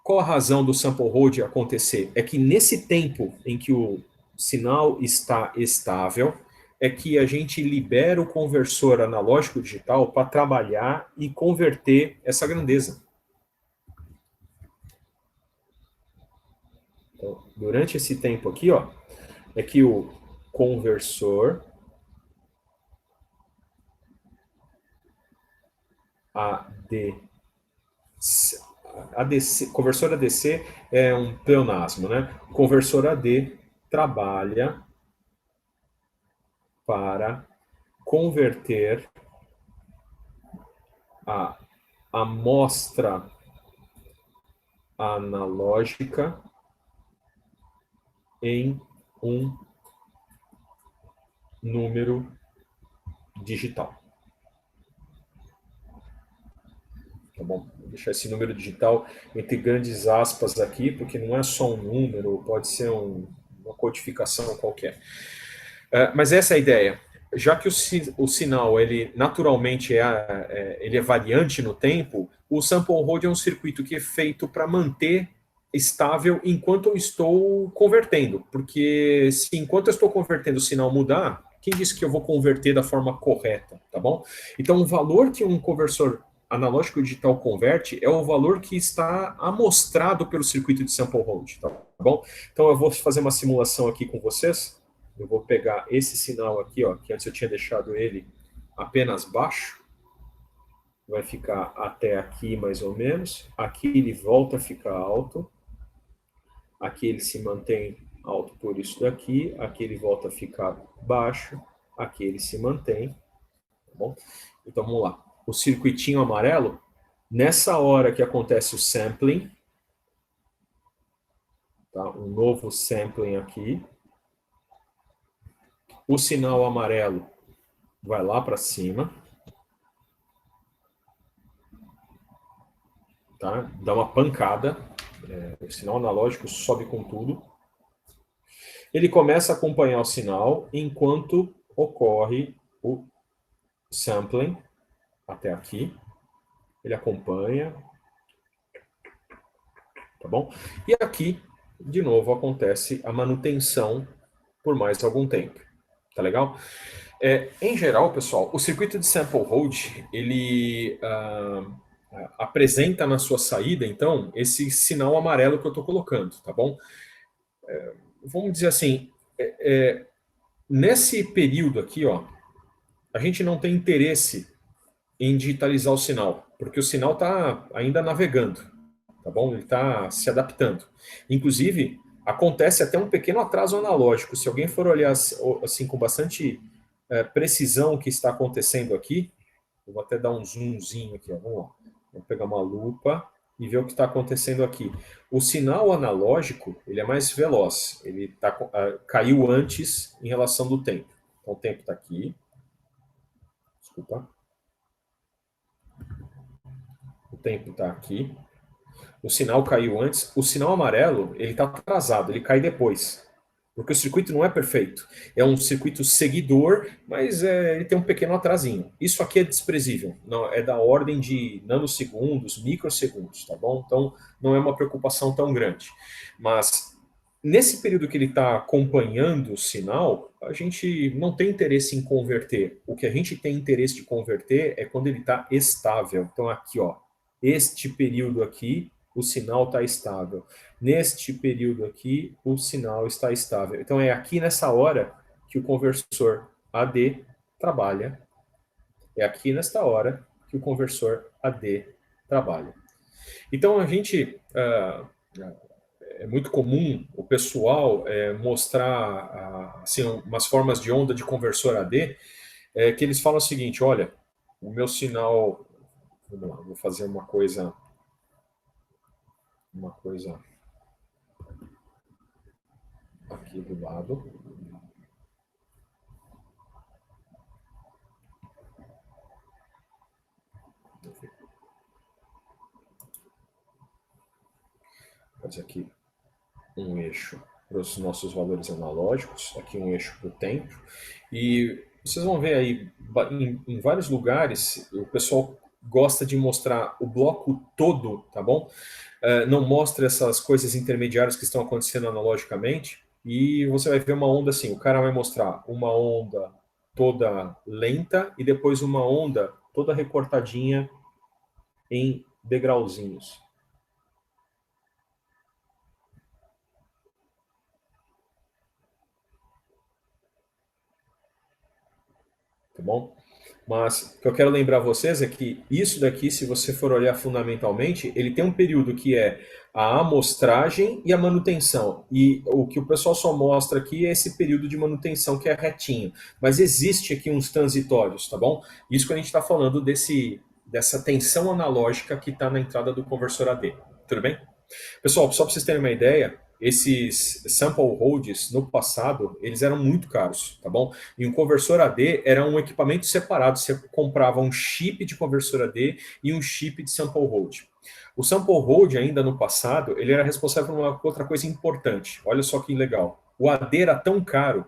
qual a razão do sample hold acontecer? É que nesse tempo em que o sinal está estável, é que a gente libera o conversor analógico digital para trabalhar e converter essa grandeza. Então, durante esse tempo aqui, ó, é que o conversor conversor ADC é um pleonasmo, né? O conversor AD trabalha para converter a amostra analógica em um número digital. Tá bom? Vou deixar esse número digital entre grandes aspas aqui, porque não é só um número, pode ser uma codificação qualquer. Mas essa é a ideia. Já que o sinal, ele naturalmente ele é variante no tempo, o sample hold é um circuito que é feito para manter estável enquanto eu estou convertendo, porque se enquanto eu estou convertendo o sinal mudar, quem disse que eu vou converter da forma correta, tá bom? Então, o valor que um conversor analógico digital converte é o valor que está amostrado pelo circuito de sample hold, tá bom? Então, eu vou fazer uma simulação aqui com vocês. Eu vou pegar esse sinal aqui, ó, que antes eu tinha deixado ele apenas baixo. Vai ficar até aqui, mais ou menos. Aqui ele volta a ficar alto. Aqui ele se mantém alto por isso daqui. Aqui ele volta a ficar baixo. Aqui ele se mantém. Tá bom? Então, vamos lá. O circuitinho amarelo, nessa hora que acontece o sampling, tá? Um novo sampling aqui. O sinal amarelo vai lá para cima. Tá? Dá uma pancada. O sinal analógico sobe com tudo. Ele começa a acompanhar o sinal enquanto ocorre o sampling até aqui. Ele acompanha. Tá bom? E aqui, de novo, acontece a manutenção por mais algum tempo. Tá legal? Em geral, pessoal, o circuito de sample hold, ele apresenta na sua saída, então, esse sinal amarelo que eu estou colocando, tá bom? Vamos dizer assim, nesse período aqui, ó, a gente não tem interesse em digitalizar o sinal, porque o sinal está ainda navegando, tá bom? Ele está se adaptando. Inclusive, acontece até um pequeno atraso analógico. Se alguém for olhar assim com bastante precisão o que está acontecendo aqui, eu vou até dar um zoomzinho aqui, ó. Vamos lá. Vou pegar uma lupa e ver o que está acontecendo aqui. O sinal analógico, ele é mais veloz. Ele caiu antes em relação do tempo. Então, o tempo está aqui. Desculpa. O tempo está aqui. O sinal caiu antes. O sinal amarelo, ele está atrasado. Ele cai depois. Porque o circuito não é perfeito. É um circuito seguidor, mas ele tem um pequeno atrasinho. Isso aqui é desprezível. Não, é da ordem de nanosegundos, microsegundos, tá bom? Então, não é uma preocupação tão grande. Mas, nesse período que ele está acompanhando o sinal, a gente não tem interesse em converter. O que a gente tem interesse de converter é quando ele está estável. Então, aqui, ó, este período aqui, o sinal está estável. Neste período aqui, o sinal está estável. Então, é aqui nessa hora que o conversor AD trabalha. É aqui nesta hora que o conversor AD trabalha. Então, a gente... é muito comum o pessoal mostrar assim, umas formas de onda de conversor AD, que eles falam o seguinte, olha, o meu sinal... Vamos lá, vou fazer uma coisa aqui do lado. Vou fazer aqui um eixo para os nossos valores analógicos, aqui um eixo para o tempo. E vocês vão ver aí, em vários lugares, o pessoal gosta de mostrar o bloco todo, tá bom? Não mostra essas coisas intermediárias que estão acontecendo analogicamente, e você vai ver uma onda assim, o cara vai mostrar uma onda toda lenta e depois uma onda toda recortadinha em degrauzinhos. Tá bom? Mas o que eu quero lembrar vocês é que isso daqui, se você for olhar fundamentalmente, ele tem um período que é a amostragem e a manutenção. E o que o pessoal só mostra aqui é esse período de manutenção que é retinho. Mas existe aqui uns transitórios, tá bom? Isso que a gente está falando dessa tensão analógica que está na entrada do conversor AD. Tudo bem? Pessoal, só para vocês terem uma ideia, esses sample holds no passado, eles eram muito caros, tá bom? E um conversor AD era um equipamento separado, você comprava um chip de conversor AD e um chip de sample hold. O sample hold ainda no passado, ele era responsável por uma outra coisa importante, olha só que legal. O AD era tão caro,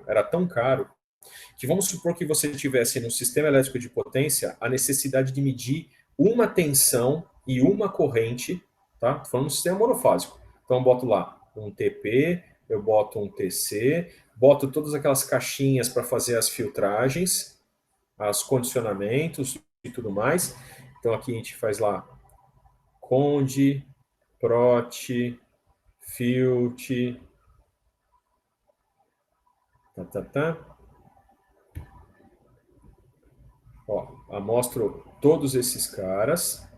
que vamos supor que você tivesse no sistema elétrico de potência a necessidade de medir uma tensão e uma corrente, tá? Tô falando do sistema monofásico. Então eu boto lá um TP, eu boto um TC, boto todas aquelas caixinhas para fazer as filtragens, os condicionamentos e tudo mais. Então aqui a gente faz lá conde, prot, filt, Ó, amostro todos esses caras.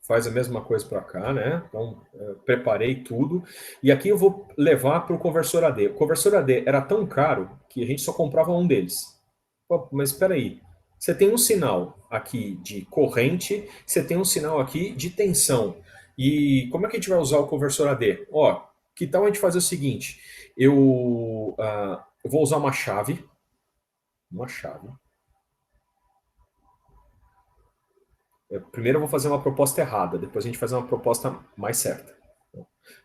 Faz a mesma coisa para cá, né? Então, preparei tudo. E aqui eu vou levar para o conversor AD. O conversor AD era tão caro que a gente só comprava um deles. Pô, mas espera aí. Você tem um sinal aqui de corrente, você tem um sinal aqui de tensão. E como é que a gente vai usar o conversor AD? Ó, que tal a gente fazer o seguinte? Eu vou usar uma chave. Uma chave. Primeiro eu vou fazer uma proposta errada, depois a gente faz uma proposta mais certa.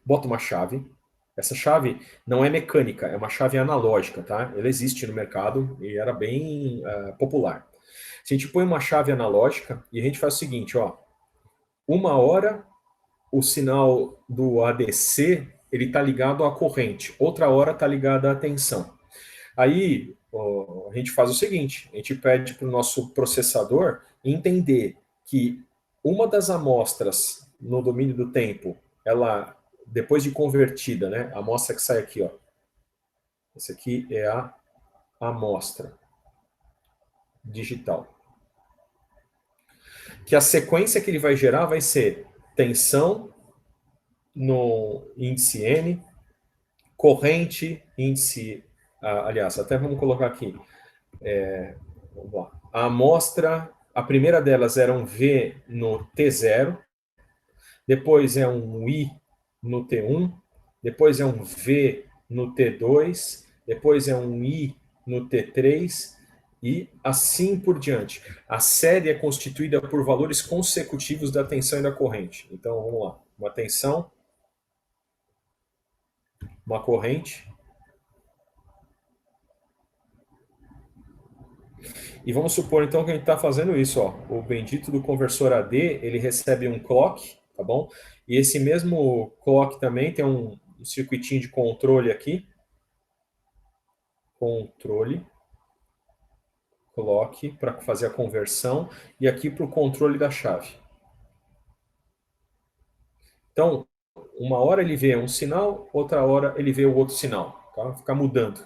Bota uma chave. Essa chave não é mecânica, é uma chave analógica, tá? Ela existe no mercado e era bem popular. Se a gente põe uma chave analógica e a gente faz o seguinte, ó. Uma hora o sinal do ADC ele está ligado à corrente, outra hora está ligado à tensão. Aí a gente faz o seguinte, a gente pede para o nosso processador entender que uma das amostras no domínio do tempo, ela, depois de convertida, né, a amostra que sai aqui, ó, essa aqui é a amostra digital. Que a sequência que ele vai gerar vai ser tensão no índice N, corrente, índice, aliás, até vamos colocar aqui, vamos lá, a amostra. A primeira delas era um V no T0, depois é um I no T1, depois é um V no T2, depois é um I no T3 e assim por diante. A série é constituída por valores consecutivos da tensão e da corrente. Então, vamos lá. Uma tensão, uma corrente. E vamos supor, então, que a gente está fazendo isso. Ó. O bendito do conversor AD, ele recebe um clock, tá bom? E esse mesmo clock também tem um circuitinho de controle aqui. Controle. Clock, para fazer a conversão. E aqui para o controle da chave. Então, uma hora ele vê um sinal, outra hora ele vê o outro sinal. Tá? Fica mudando.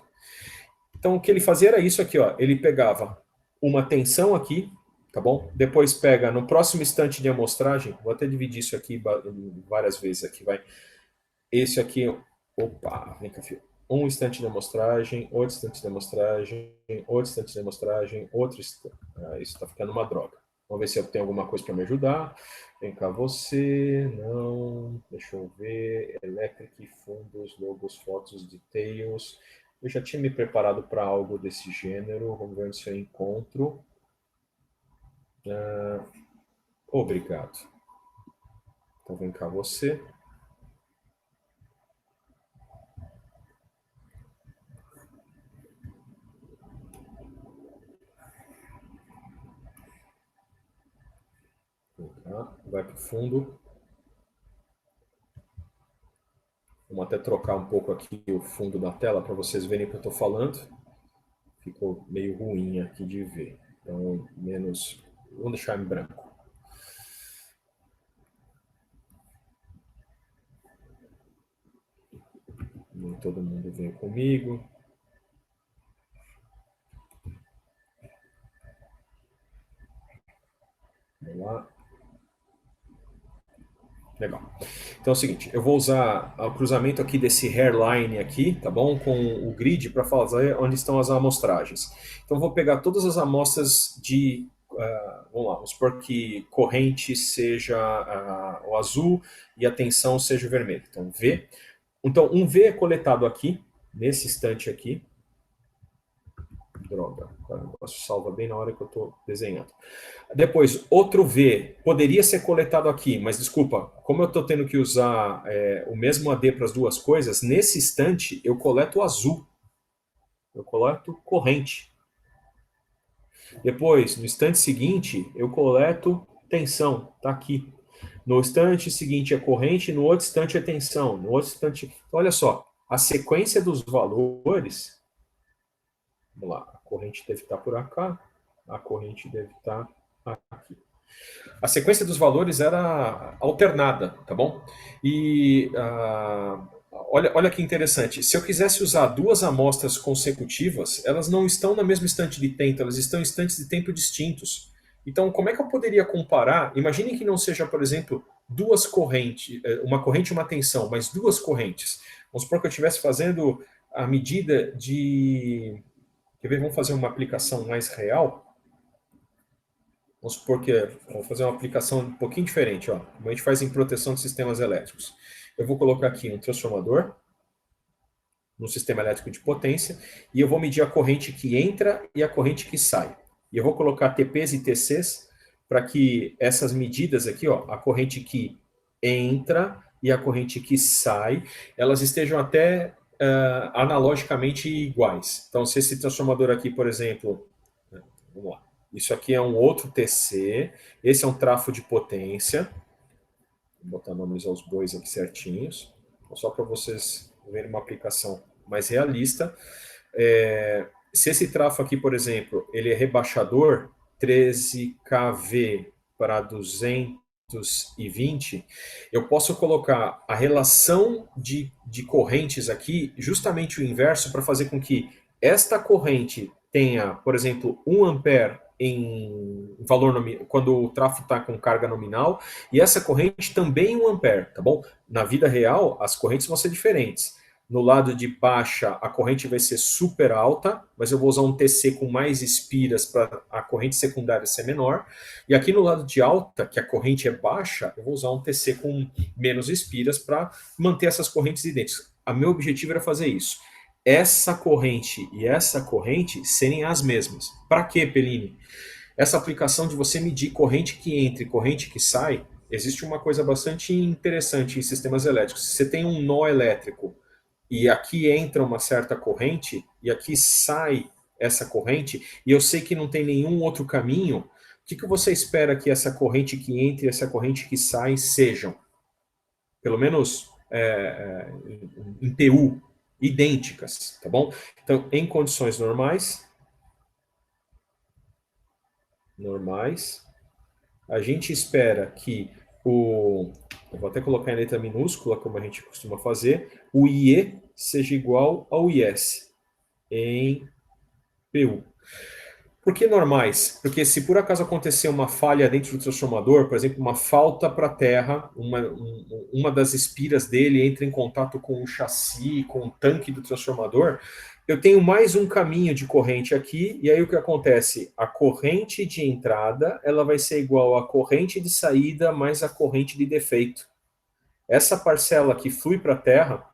Então, o que ele fazia era isso aqui. Ó. Ele pegava uma tensão aqui, tá bom? Depois pega no próximo instante de amostragem, vou até dividir isso aqui várias vezes aqui, vai. Esse aqui, opa, vem cá, filho. Um instante de amostragem, outro instante de amostragem, outro instante de amostragem, outro instante. Isso tá ficando uma droga. Vamos ver se eu tenho alguma coisa para me ajudar. Vem cá você, não, deixa eu ver, electric, fundos, logos, fotos, details. Eu já tinha me preparado para algo desse gênero. Vamos ver se eu encontro. Obrigado. Então vem cá você. Vem cá. Vai para o fundo. Vamos até trocar um pouco aqui o fundo da tela para vocês verem o que eu estou falando. Ficou meio ruim aqui de ver. Então, menos... Vamos deixar em branco. Nem todo mundo vem comigo. Vamos lá. Legal. Então é o seguinte, eu vou usar o cruzamento aqui desse hairline aqui, tá bom? Com o grid para fazer onde estão as amostragens. Então eu vou pegar todas as amostras de, vamos lá, vamos supor que corrente seja o azul e a tensão seja o vermelho. Então V. Então um V é coletado aqui, nesse instante aqui. Droga, o negócio salva bem na hora que eu estou desenhando. Depois, outro V poderia ser coletado aqui, mas desculpa, como eu estou tendo que usar o mesmo AD para as duas coisas, nesse instante eu coleto o azul. Eu coleto corrente. Depois, no instante seguinte, eu coleto tensão, está aqui. No instante seguinte é corrente, no outro instante é tensão, no outro instante... Olha só, a sequência dos valores... Vamos lá, a corrente deve estar por cá, a corrente deve estar aqui. A sequência dos valores era alternada, tá bom? E olha que interessante. Se eu quisesse usar duas amostras consecutivas, elas não estão no mesmo instante de tempo, elas estão em instantes de tempo distintos. Então, como é que eu poderia comparar? Imaginem que não seja, por exemplo, duas correntes, uma corrente e uma tensão, mas duas correntes. Vamos supor que eu estivesse fazendo a medida de... Quer ver? Vamos fazer uma aplicação mais real. Vamos supor que vamos fazer uma aplicação um pouquinho diferente, ó, como a gente faz em proteção de sistemas elétricos. Eu vou colocar aqui um transformador no sistema elétrico de potência e eu vou medir a corrente que entra e a corrente que sai. E eu vou colocar TPs e TCs para que essas medidas aqui, ó, a corrente que entra e a corrente que sai, elas estejam até analogicamente iguais. Então, se esse transformador aqui, por exemplo, vamos lá. Isso aqui é um outro TC, esse é um trafo de potência. Vou botar nomes aos bois aqui certinhos, só para vocês verem uma aplicação mais realista. Se esse trafo aqui, por exemplo, ele é rebaixador, 13 kV para 220, eu posso colocar a relação de correntes aqui, justamente o inverso, para fazer com que esta corrente tenha, por exemplo, 1 ampere em valor nominal, quando o trafo está com carga nominal, e essa corrente também 1 ampere, tá bom? Na vida real, as correntes vão ser diferentes. No lado de baixa, a corrente vai ser super alta, mas eu vou usar um TC com mais espiras para a corrente secundária ser menor. E aqui no lado de alta, que a corrente é baixa, eu vou usar um TC com menos espiras para manter essas correntes idênticas. O meu objetivo era fazer isso. Essa corrente e essa corrente serem as mesmas. Para quê, Pellini? Essa aplicação de você medir corrente que entra e corrente que sai, existe uma coisa bastante interessante em sistemas elétricos. Se você tem um nó elétrico e aqui entra uma certa corrente e aqui sai essa corrente, e eu sei que não tem nenhum outro caminho, o que você espera que essa corrente que entra e essa corrente que sai sejam? Pelo menos em PU, idênticas, tá bom? Então, em condições normais, a gente espera que eu vou até colocar em letra minúscula, como a gente costuma fazer, o IE seja igual ao IS em PU. Por que normais? Porque se por acaso acontecer uma falha dentro do transformador, por exemplo, uma falta para a terra, uma das espiras dele entra em contato com o chassi, com o tanque do transformador, eu tenho mais um caminho de corrente aqui, e aí o que acontece? A corrente de entrada ela vai ser igual à corrente de saída mais a corrente de defeito. Essa parcela que flui para a terra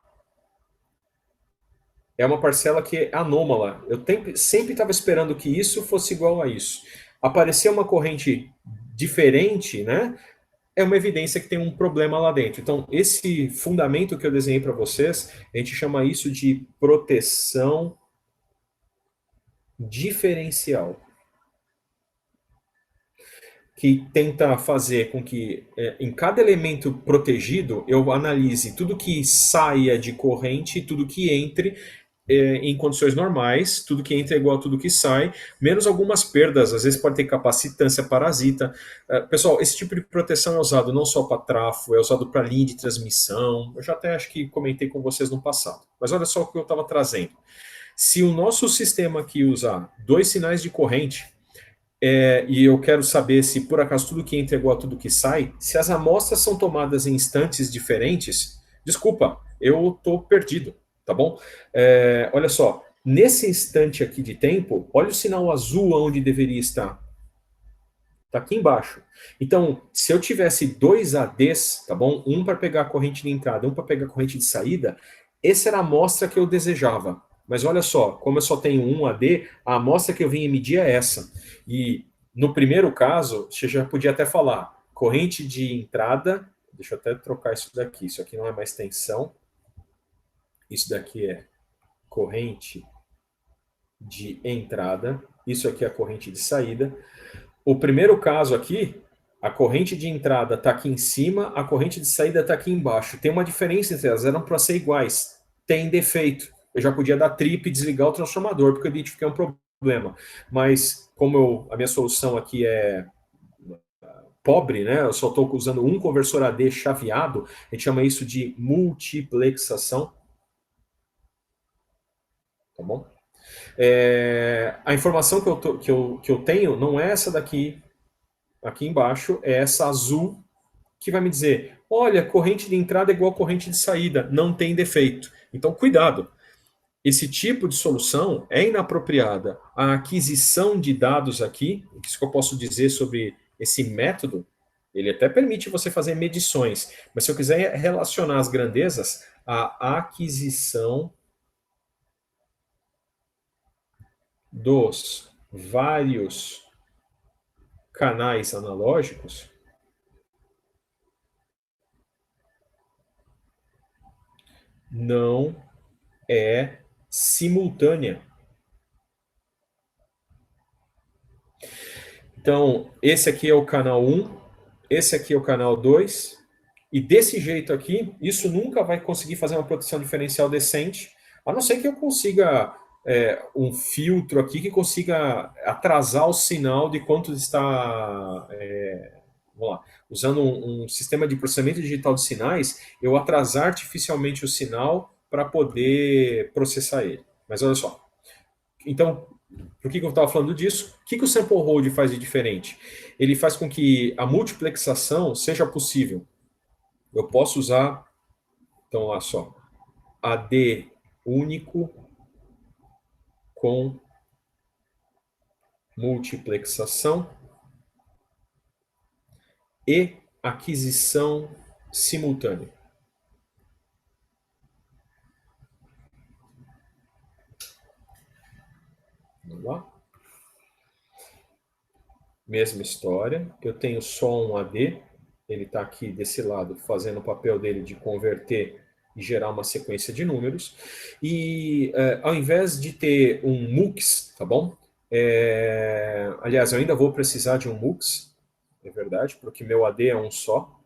é uma parcela que é anômala. Eu sempre estava esperando que isso fosse igual a isso. Aparecer uma corrente diferente, né? É uma evidência que tem um problema lá dentro. Então, esse fundamento que eu desenhei para vocês, a gente chama isso de proteção diferencial, que tenta fazer com que, em cada elemento protegido, eu analise tudo que saia de corrente e tudo que entre em condições normais, tudo que entra é igual a tudo que sai, menos algumas perdas, às vezes pode ter capacitância parasita. Pessoal, esse tipo de proteção é usado não só para trafo, é usado para linha de transmissão, eu já até acho que comentei com vocês no passado, mas olha só o que eu estava trazendo. Se o nosso sistema aqui usar 2 sinais de corrente, e eu quero saber se por acaso tudo que entra é igual a tudo que sai, se as amostras são tomadas em instantes diferentes, desculpa, eu estou perdido. Tá bom? Olha só, nesse instante aqui de tempo, olha o sinal azul onde deveria estar. Está aqui embaixo. Então, se eu tivesse 2 ADs, tá bom? Um para pegar a corrente de entrada, um para pegar a corrente de saída, essa era a amostra que eu desejava. Mas olha só, como eu só tenho um AD, a amostra que eu vim medir é essa. E no primeiro caso, você já podia até falar, corrente de entrada, deixa eu até trocar isso daqui, isso aqui não é mais tensão. Isso daqui é corrente de entrada. Isso aqui é a corrente de saída. O primeiro caso aqui, A corrente de entrada está aqui em cima, a corrente de saída está aqui embaixo. Tem uma diferença entre elas, eram para ser iguais. Tem defeito. Eu já podia dar trip e desligar o transformador, porque eu identifiquei um problema. Mas, como a minha solução aqui é pobre, né? Eu só estou usando um conversor AD chaveado, a gente chama isso de multiplexação. Tá bom? A informação que eu tenho não é essa daqui, aqui embaixo, é essa azul, que vai me dizer, olha, corrente de entrada é igual a corrente de saída, não tem defeito. Então, cuidado. Esse tipo de solução é inapropriada. A aquisição de dados aqui, o que eu posso dizer sobre esse método, ele até permite você fazer medições, mas se eu quiser relacionar as grandezas, a aquisição dos vários canais analógicos não é simultânea. Então, esse aqui é o canal 1, esse aqui é o canal 2, e desse jeito aqui, isso nunca vai conseguir fazer uma proteção diferencial decente, a não ser que eu consiga um filtro aqui que consiga atrasar o sinal de quanto está... vamos lá, usando um sistema de processamento digital de sinais, eu atrasar artificialmente o sinal para poder processar ele. Mas olha só. Então, por que eu estava falando disso? O que o sample hold faz de diferente? Ele faz com que a multiplexação seja possível. Eu posso usar, então, olha só, AD único com multiplexação e aquisição simultânea. Vamos lá. Mesma história. Eu tenho só um AD. Ele está aqui desse lado, fazendo o papel dele de converter e gerar uma sequência de números. E ao invés de ter um MUX, tá bom? Aliás, eu ainda vou precisar de um MUX, é verdade, porque meu AD é um só.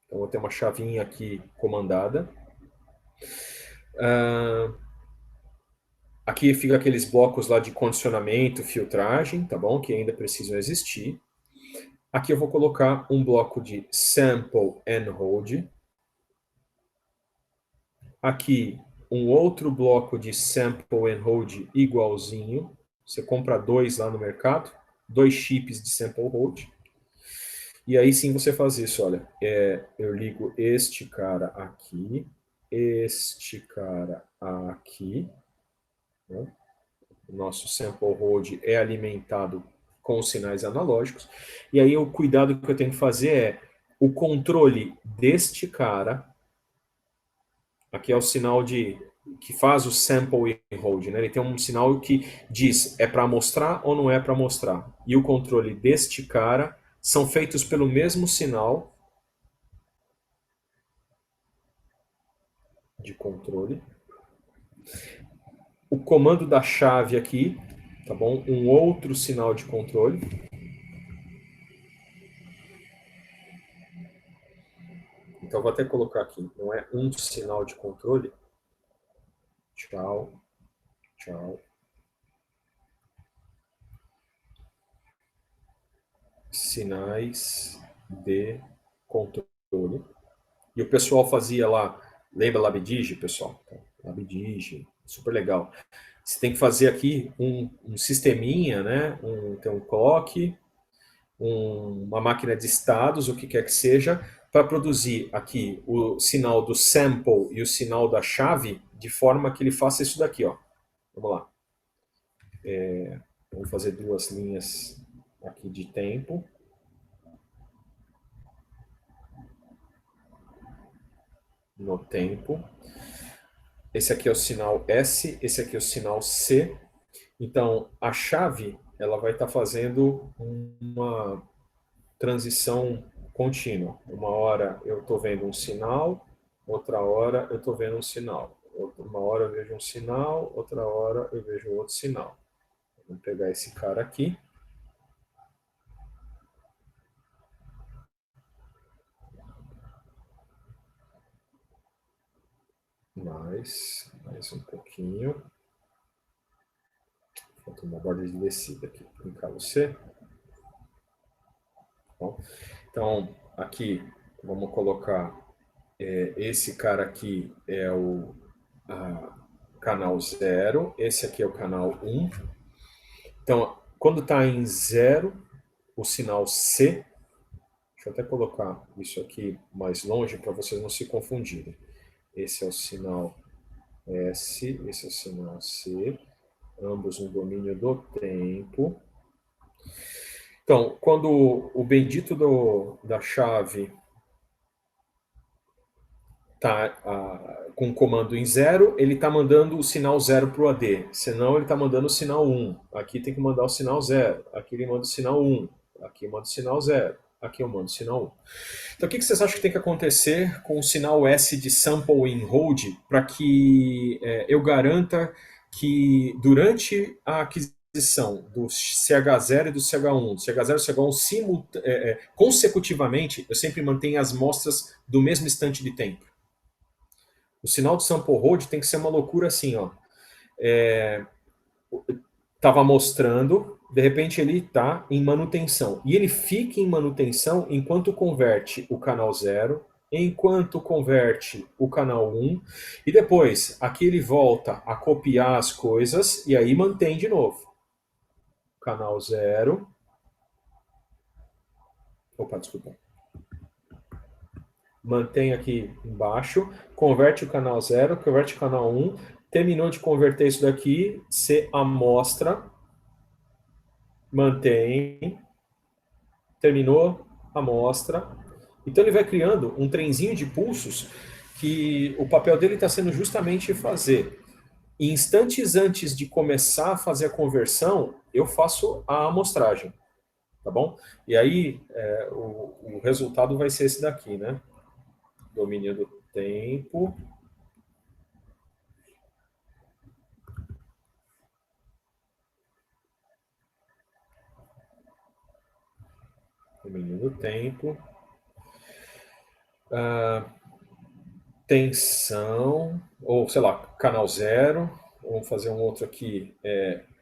Então, eu vou ter uma chavinha aqui comandada. Aqui fica aqueles blocos lá de condicionamento, filtragem, tá bom? Que ainda precisam existir. Aqui eu vou colocar um bloco de sample and hold. Aqui um outro bloco de sample and hold igualzinho. Você compra 2 lá no mercado, 2 chips de sample hold. E aí sim você faz isso, olha. Eu ligo este cara aqui, este cara aqui. Né? O nosso sample hold é alimentado com os sinais analógicos. E aí o cuidado que eu tenho que fazer é o controle deste cara. Aqui é o sinal que faz o sample e hold, né? Ele tem um sinal que diz é para mostrar ou não é para mostrar. E o controle deste cara são feitos pelo mesmo sinal de controle. O comando da chave aqui, tá bom? Um outro sinal de controle. Então, eu vou até colocar aqui, não é um sinal de controle. Tchau, tchau. Sinais de controle. E o pessoal fazia lá, lembra LabDigi, pessoal? LabDigi, super legal. Você tem que fazer aqui um sisteminha, né? Tem um clock, uma máquina de estados, o que quer que seja, para produzir aqui o sinal do sample e o sinal da chave, de forma que ele faça isso daqui, ó. Vamos lá. Vamos fazer 2 linhas aqui de tempo. No tempo. Esse aqui é o sinal S, esse aqui é o sinal C. Então, a chave, ela vai estar fazendo uma transição contínua. Uma hora eu estou vendo um sinal, outra hora eu estou vendo um sinal. Uma hora eu vejo um sinal, outra hora eu vejo outro sinal. Vamos pegar esse cara aqui. Mais um pouquinho. Falta uma borda de descida aqui. Clicar você. Bom, então, aqui, vamos colocar esse cara aqui é o canal 0, esse aqui é o canal 1. Então, quando está em 0, o sinal C, deixa eu até colocar isso aqui mais longe para vocês não se confundirem. Esse é o sinal S, esse é o sinal C, ambos no domínio do tempo. Então, quando o bendito da chave está com o comando em 0, ele está mandando o sinal 0 para o AD, senão ele está mandando o sinal 1. Aqui tem que mandar o sinal 0, aqui ele manda o sinal 1, aqui manda o sinal 0, aqui eu mando o sinal 1. Então, o que vocês acham que tem que acontecer com o sinal S de sample in hold para que eu garanta que durante a aquisição do CH0 e do CH1, do CH0 e do CH1 consecutivamente, eu sempre mantenho as mostras do mesmo instante de tempo. O sinal de sample hold tem que ser uma loucura assim, ó. Tava mostrando, de repente ele está em manutenção. E ele fica em manutenção enquanto converte o canal 0, enquanto converte o canal 1, e depois aqui ele volta a copiar as coisas e aí mantém de novo. Canal 0. Opa, desculpa. Mantém aqui embaixo, converte o canal 0, converte o canal 1, terminou de converter isso daqui, você amostra, mantém, terminou, amostra. Então ele vai criando um trenzinho de pulsos que o papel dele está sendo justamente fazer. Instantes antes de começar a fazer a conversão, eu faço a amostragem, tá bom? E aí o resultado vai ser esse daqui, né? Domínio do tempo. Domínio do tempo. Tensão, ou sei lá, canal 0. Vamos fazer um outro aqui,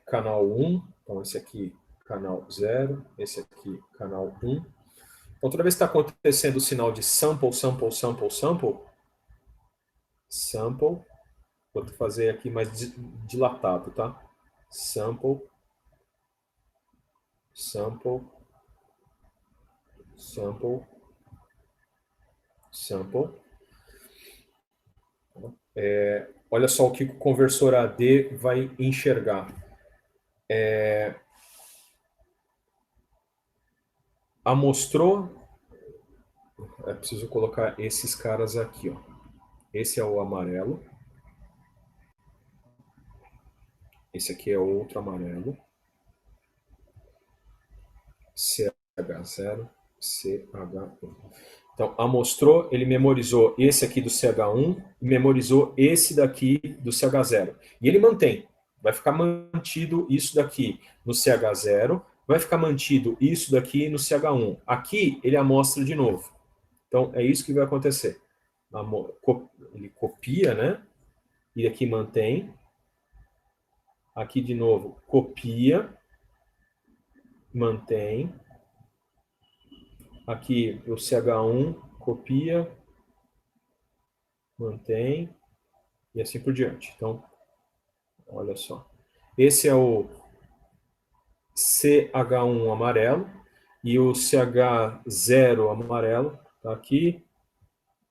canal 1. Então, esse aqui, canal 0. Esse aqui, canal 1. Então, toda vez que está acontecendo o sinal de sample, sample, sample, sample, sample, vou fazer aqui mais dilatado, tá? Sample, sample, sample, sample. Olha só o que o conversor AD vai enxergar. Amostrou. É preciso colocar esses caras aqui, ó. Esse é o amarelo. Esse aqui é outro amarelo. CH0, CH1. Então, amostrou, ele memorizou esse aqui do CH1 e memorizou esse daqui do CH0. E ele mantém. Vai ficar mantido isso daqui no CH0, vai ficar mantido isso daqui no CH1. Aqui, ele amostra de novo. Então, é isso que vai acontecer. Ele copia, né? E aqui mantém. Aqui, de novo, copia. Mantém. Aqui, o CH1, copia. Mantém. E assim por diante. Então, olha só. Esse é o CH1 amarelo. E o CH0 amarelo. Tá aqui.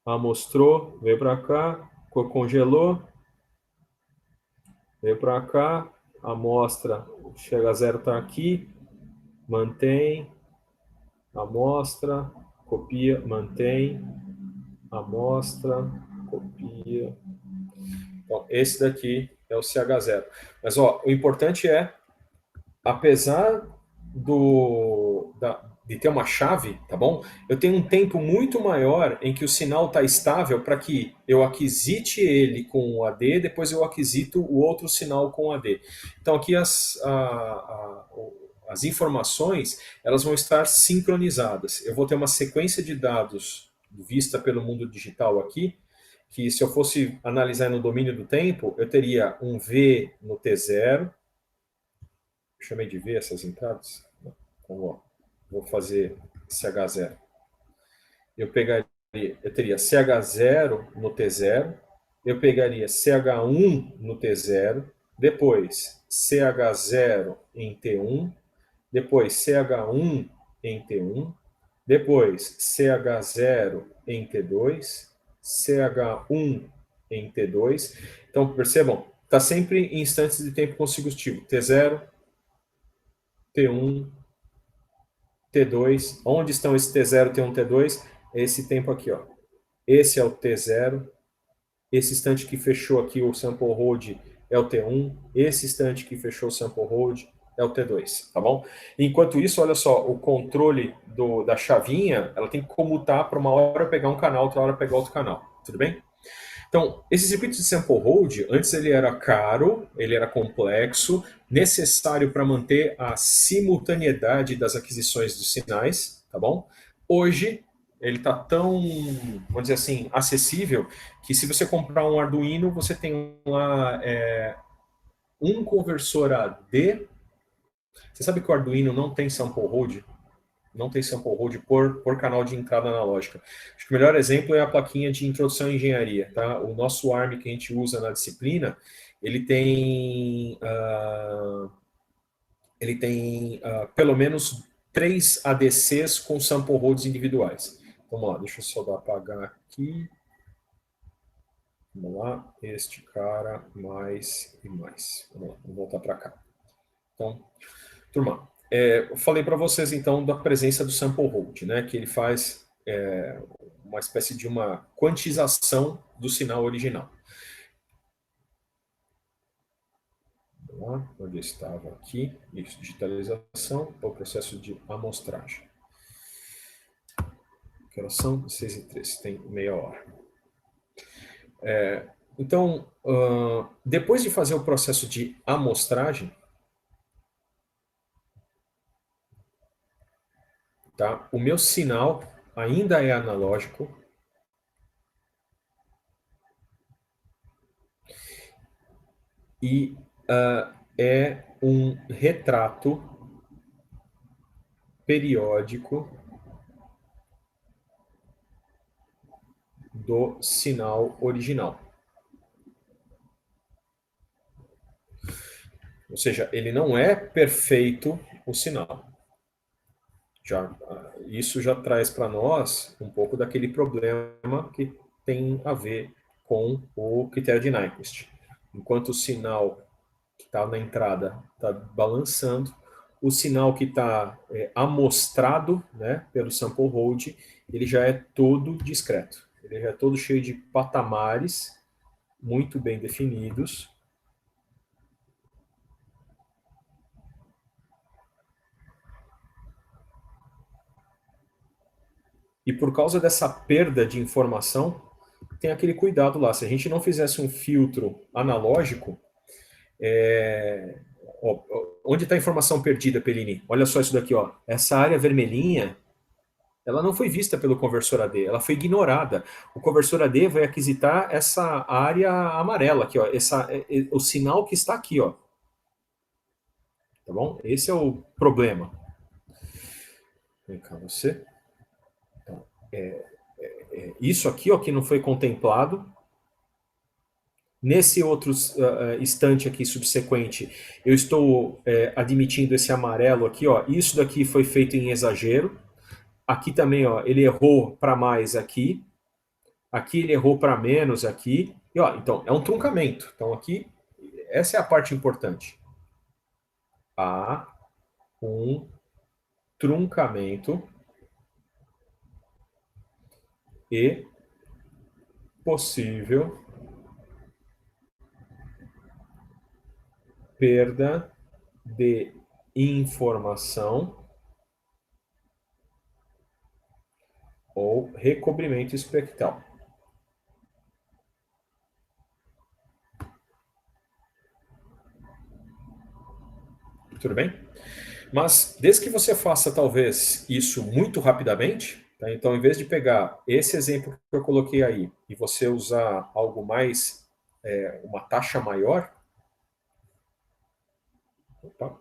Amostrou, veio para cá, congelou, veio para cá, amostra, chega a 0, está aqui, mantém, amostra, copia, mantém, amostra, copia. Então, esse daqui é o CH0. Mas, ó, o importante é, apesar de ter uma chave, tá bom? Eu tenho um tempo muito maior em que o sinal está estável para que eu aquisite ele com o AD, depois eu aquisito o outro sinal com o AD. Então aqui as informações elas vão estar sincronizadas. Eu vou ter uma sequência de dados vista pelo mundo digital aqui, que se eu fosse analisar no domínio do tempo, eu teria um V no T0. Eu chamei de V essas entradas? Então, ó, vou fazer CH0. Eu teria CH0 no T0, eu pegaria CH1 no T0, depois CH0 em T1, depois CH1 em T1, depois CH0 em T2, CH1 em T2. Então, percebam, está sempre em instantes de tempo consecutivo. T0, T1, T2. Onde estão esse T0, T1, T2? É esse tempo aqui, ó. Esse é o T0. Esse instante que fechou aqui o sample hold é o T1. Esse instante que fechou o sample hold é o T2, tá bom? Enquanto isso, olha só, o controle da chavinha, ela tem que comutar para uma hora pegar um canal, outra hora pegar outro canal, tudo bem? Então, esse circuito de sample hold, antes ele era caro, ele era complexo, necessário para manter a simultaneidade das aquisições dos sinais, tá bom? Hoje, ele está tão, vamos dizer assim, acessível, que se você comprar um Arduino, você tem lá um conversor AD. Você sabe que o Arduino não tem sample hold? Não tem sample hold por canal de entrada analógica. Acho que o melhor exemplo é a plaquinha de introdução à engenharia. Tá? O nosso ARM que a gente usa na disciplina, ele tem pelo menos 3 ADCs com sample holds individuais. Vamos lá, deixa eu só apagar aqui. Vamos lá, este cara, mais e mais. Vamos lá, vamos voltar para cá. Então, turma, eu falei para vocês, então, da presença do sample hold, né, que ele faz uma espécie de uma quantização do sinal original. Vamos lá, onde eu estava aqui, isso, digitalização, o processo de amostragem. Que horas são? 6h03, tem meia hora. Então, depois de fazer o processo de amostragem, tá? O meu sinal ainda é analógico. E é um retrato periódico do sinal original. Ou seja, ele não é perfeito o sinal. Isso já traz para nós um pouco daquele problema que tem a ver com o critério de Nyquist. Enquanto o sinal que está na entrada está balançando, o sinal que está amostrado, né, pelo sample hold, ele já é todo discreto. Ele já é todo cheio de patamares muito bem definidos. E por causa dessa perda de informação, tem aquele cuidado lá. Se a gente não fizesse um filtro analógico, onde está a informação perdida, Pellini? Olha só isso daqui, ó. Essa área vermelhinha, ela não foi vista pelo conversor AD, ela foi ignorada. O conversor AD vai aquisitar essa área amarela aqui, ó. O sinal que está aqui, ó. Tá bom? Esse é o problema. Vem cá, você. Então, isso aqui, ó, que não foi contemplado. Nesse outro instante aqui subsequente, eu estou admitindo esse amarelo aqui, ó. Isso daqui foi feito em exagero. Aqui também, ó, ele errou para mais aqui. Aqui ele errou para menos aqui. E, ó, então, é um truncamento. Então, aqui, essa é a parte importante. Há um truncamento e possível perda de informação ou recobrimento espectral. Tudo bem? Mas, desde que você faça, talvez, isso muito rapidamente, Tá? Então, em vez de pegar esse exemplo que eu coloquei aí e você usar algo mais, uma taxa maior, opa,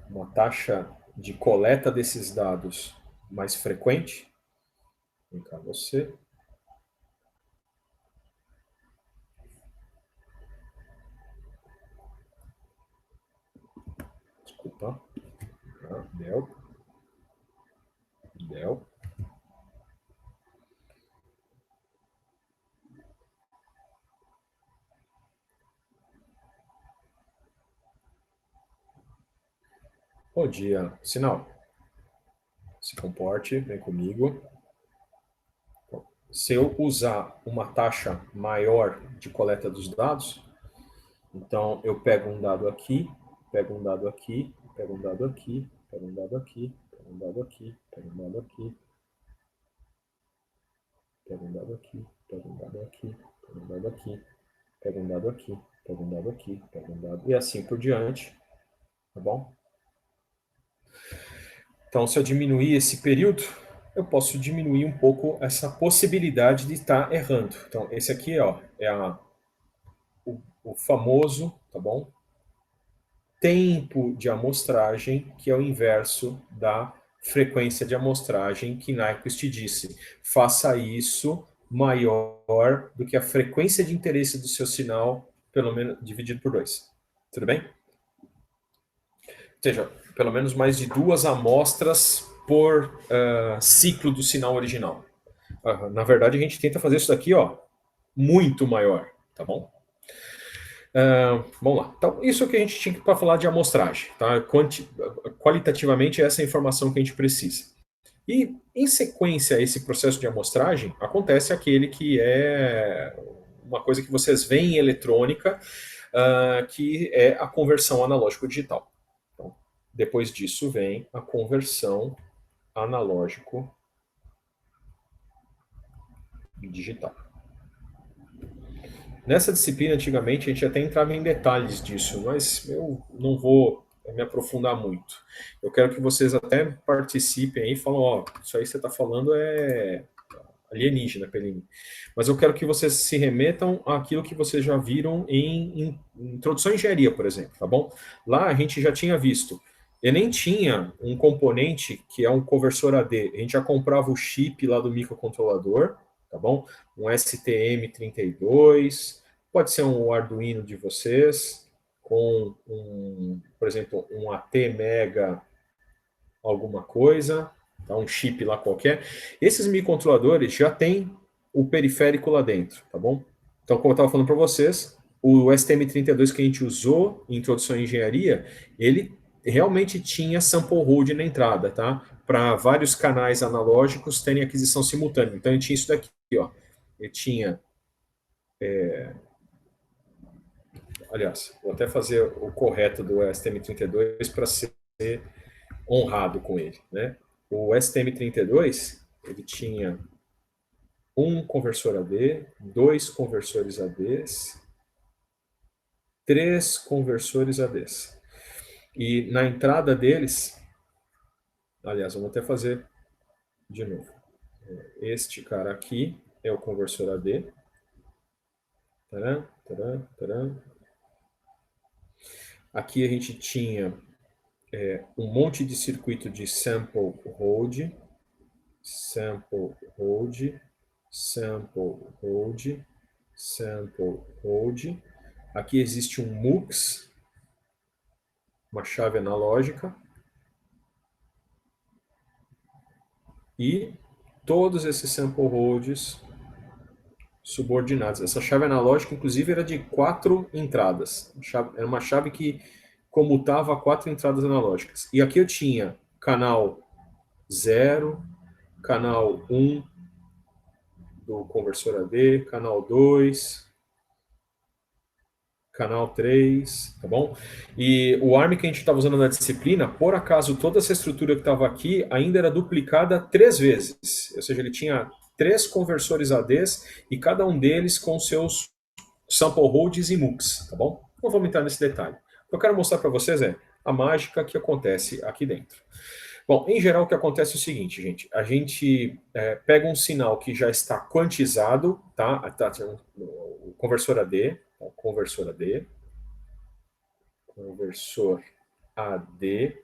uma taxa de coleta desses dados mais frequente, vem cá você, desculpa, Del, bom dia, Sinal, se comporte, vem comigo. Se eu usar uma taxa maior de coleta dos dados, então eu pego um dado aqui, pego um dado aqui, pego um dado aqui, pego um dado aqui, pego um dado aqui, pego um dado aqui, pego um dado aqui, pego um dado aqui, pego um dado aqui, pego um dado aqui, pego um dado aqui, pego um dado, e assim por diante, tá bom? Então, se eu diminuir esse período, eu posso diminuir um pouco essa possibilidade de estar errando. Então, esse aqui, ó, é o famoso, tá bom? Tempo de amostragem, que é o inverso da frequência de amostragem que Nyquist disse. Faça isso maior do que a frequência de interesse do seu sinal, pelo menos dividido por 2. Tudo bem? Ou seja, pelo menos mais de 2 amostras por ciclo do sinal original. Na verdade, a gente tenta fazer isso daqui, ó, muito maior, tá bom? Vamos lá. Então, isso é o que a gente tinha para falar de amostragem. Tá? Qualitativamente, essa é a informação que a gente precisa. E, em sequência a esse processo de amostragem, acontece aquele que é uma coisa que vocês veem em eletrônica, que é a conversão analógico-digital. Então, depois disso vem a conversão analógico-digital. Nessa disciplina, antigamente, a gente até entrava em detalhes disso, mas eu não vou me aprofundar muito. Eu quero que vocês até participem aí e falem, ó, isso aí que você está falando é alienígena, Pelini. Mas eu quero que vocês se remetam àquilo que vocês já viram em Introdução à Engenharia, por exemplo, tá bom? Lá a gente já tinha visto, eu nem tinha um componente que é um conversor AD, a gente já comprava o chip lá do microcontrolador, tá bom? Um STM32, pode ser um Arduino de vocês, com, por exemplo, um AT-Mega alguma coisa, tá? Um chip lá qualquer. Esses microcontroladores já têm o periférico lá dentro, tá bom? Então, como eu estava falando para vocês, o STM32 que a gente usou em Introdução à Engenharia, ele realmente tinha sample hold na entrada, tá? Para vários canais analógicos terem aquisição simultânea. Então, ele tinha isso daqui, ó. Ele tinha... Aliás, vou até fazer o correto do STM32 para ser honrado com ele, né? O STM32, ele tinha um conversor AD, 2 conversores ADs, 3 conversores ADs. E na entrada deles, aliás, vamos até fazer de novo. Este cara aqui é o conversor AD. Taran, taran, taran. Aqui a gente tinha um monte de circuito de sample hold, sample hold, sample hold, sample hold. Aqui existe um MUX, uma chave analógica, e todos esses sample holds subordinados. Essa chave analógica, inclusive, era de 4 entradas. Era uma chave que comutava 4 entradas analógicas. E aqui eu tinha canal 0, canal 1 do conversor AD, canal 2, canal 3, tá bom? E o ARM que a gente estava usando na disciplina, por acaso, toda essa estrutura que estava aqui ainda era duplicada 3 vezes. Ou seja, ele tinha 3 conversores ADs e cada um deles com seus sample holds e MUX, tá bom? Não vamos entrar nesse detalhe. O que eu quero mostrar para vocês é, a mágica que acontece aqui dentro. Bom, em geral, o que acontece é o seguinte, gente. A gente pega um sinal que já está quantizado, tá? O conversor AD, conversor AD,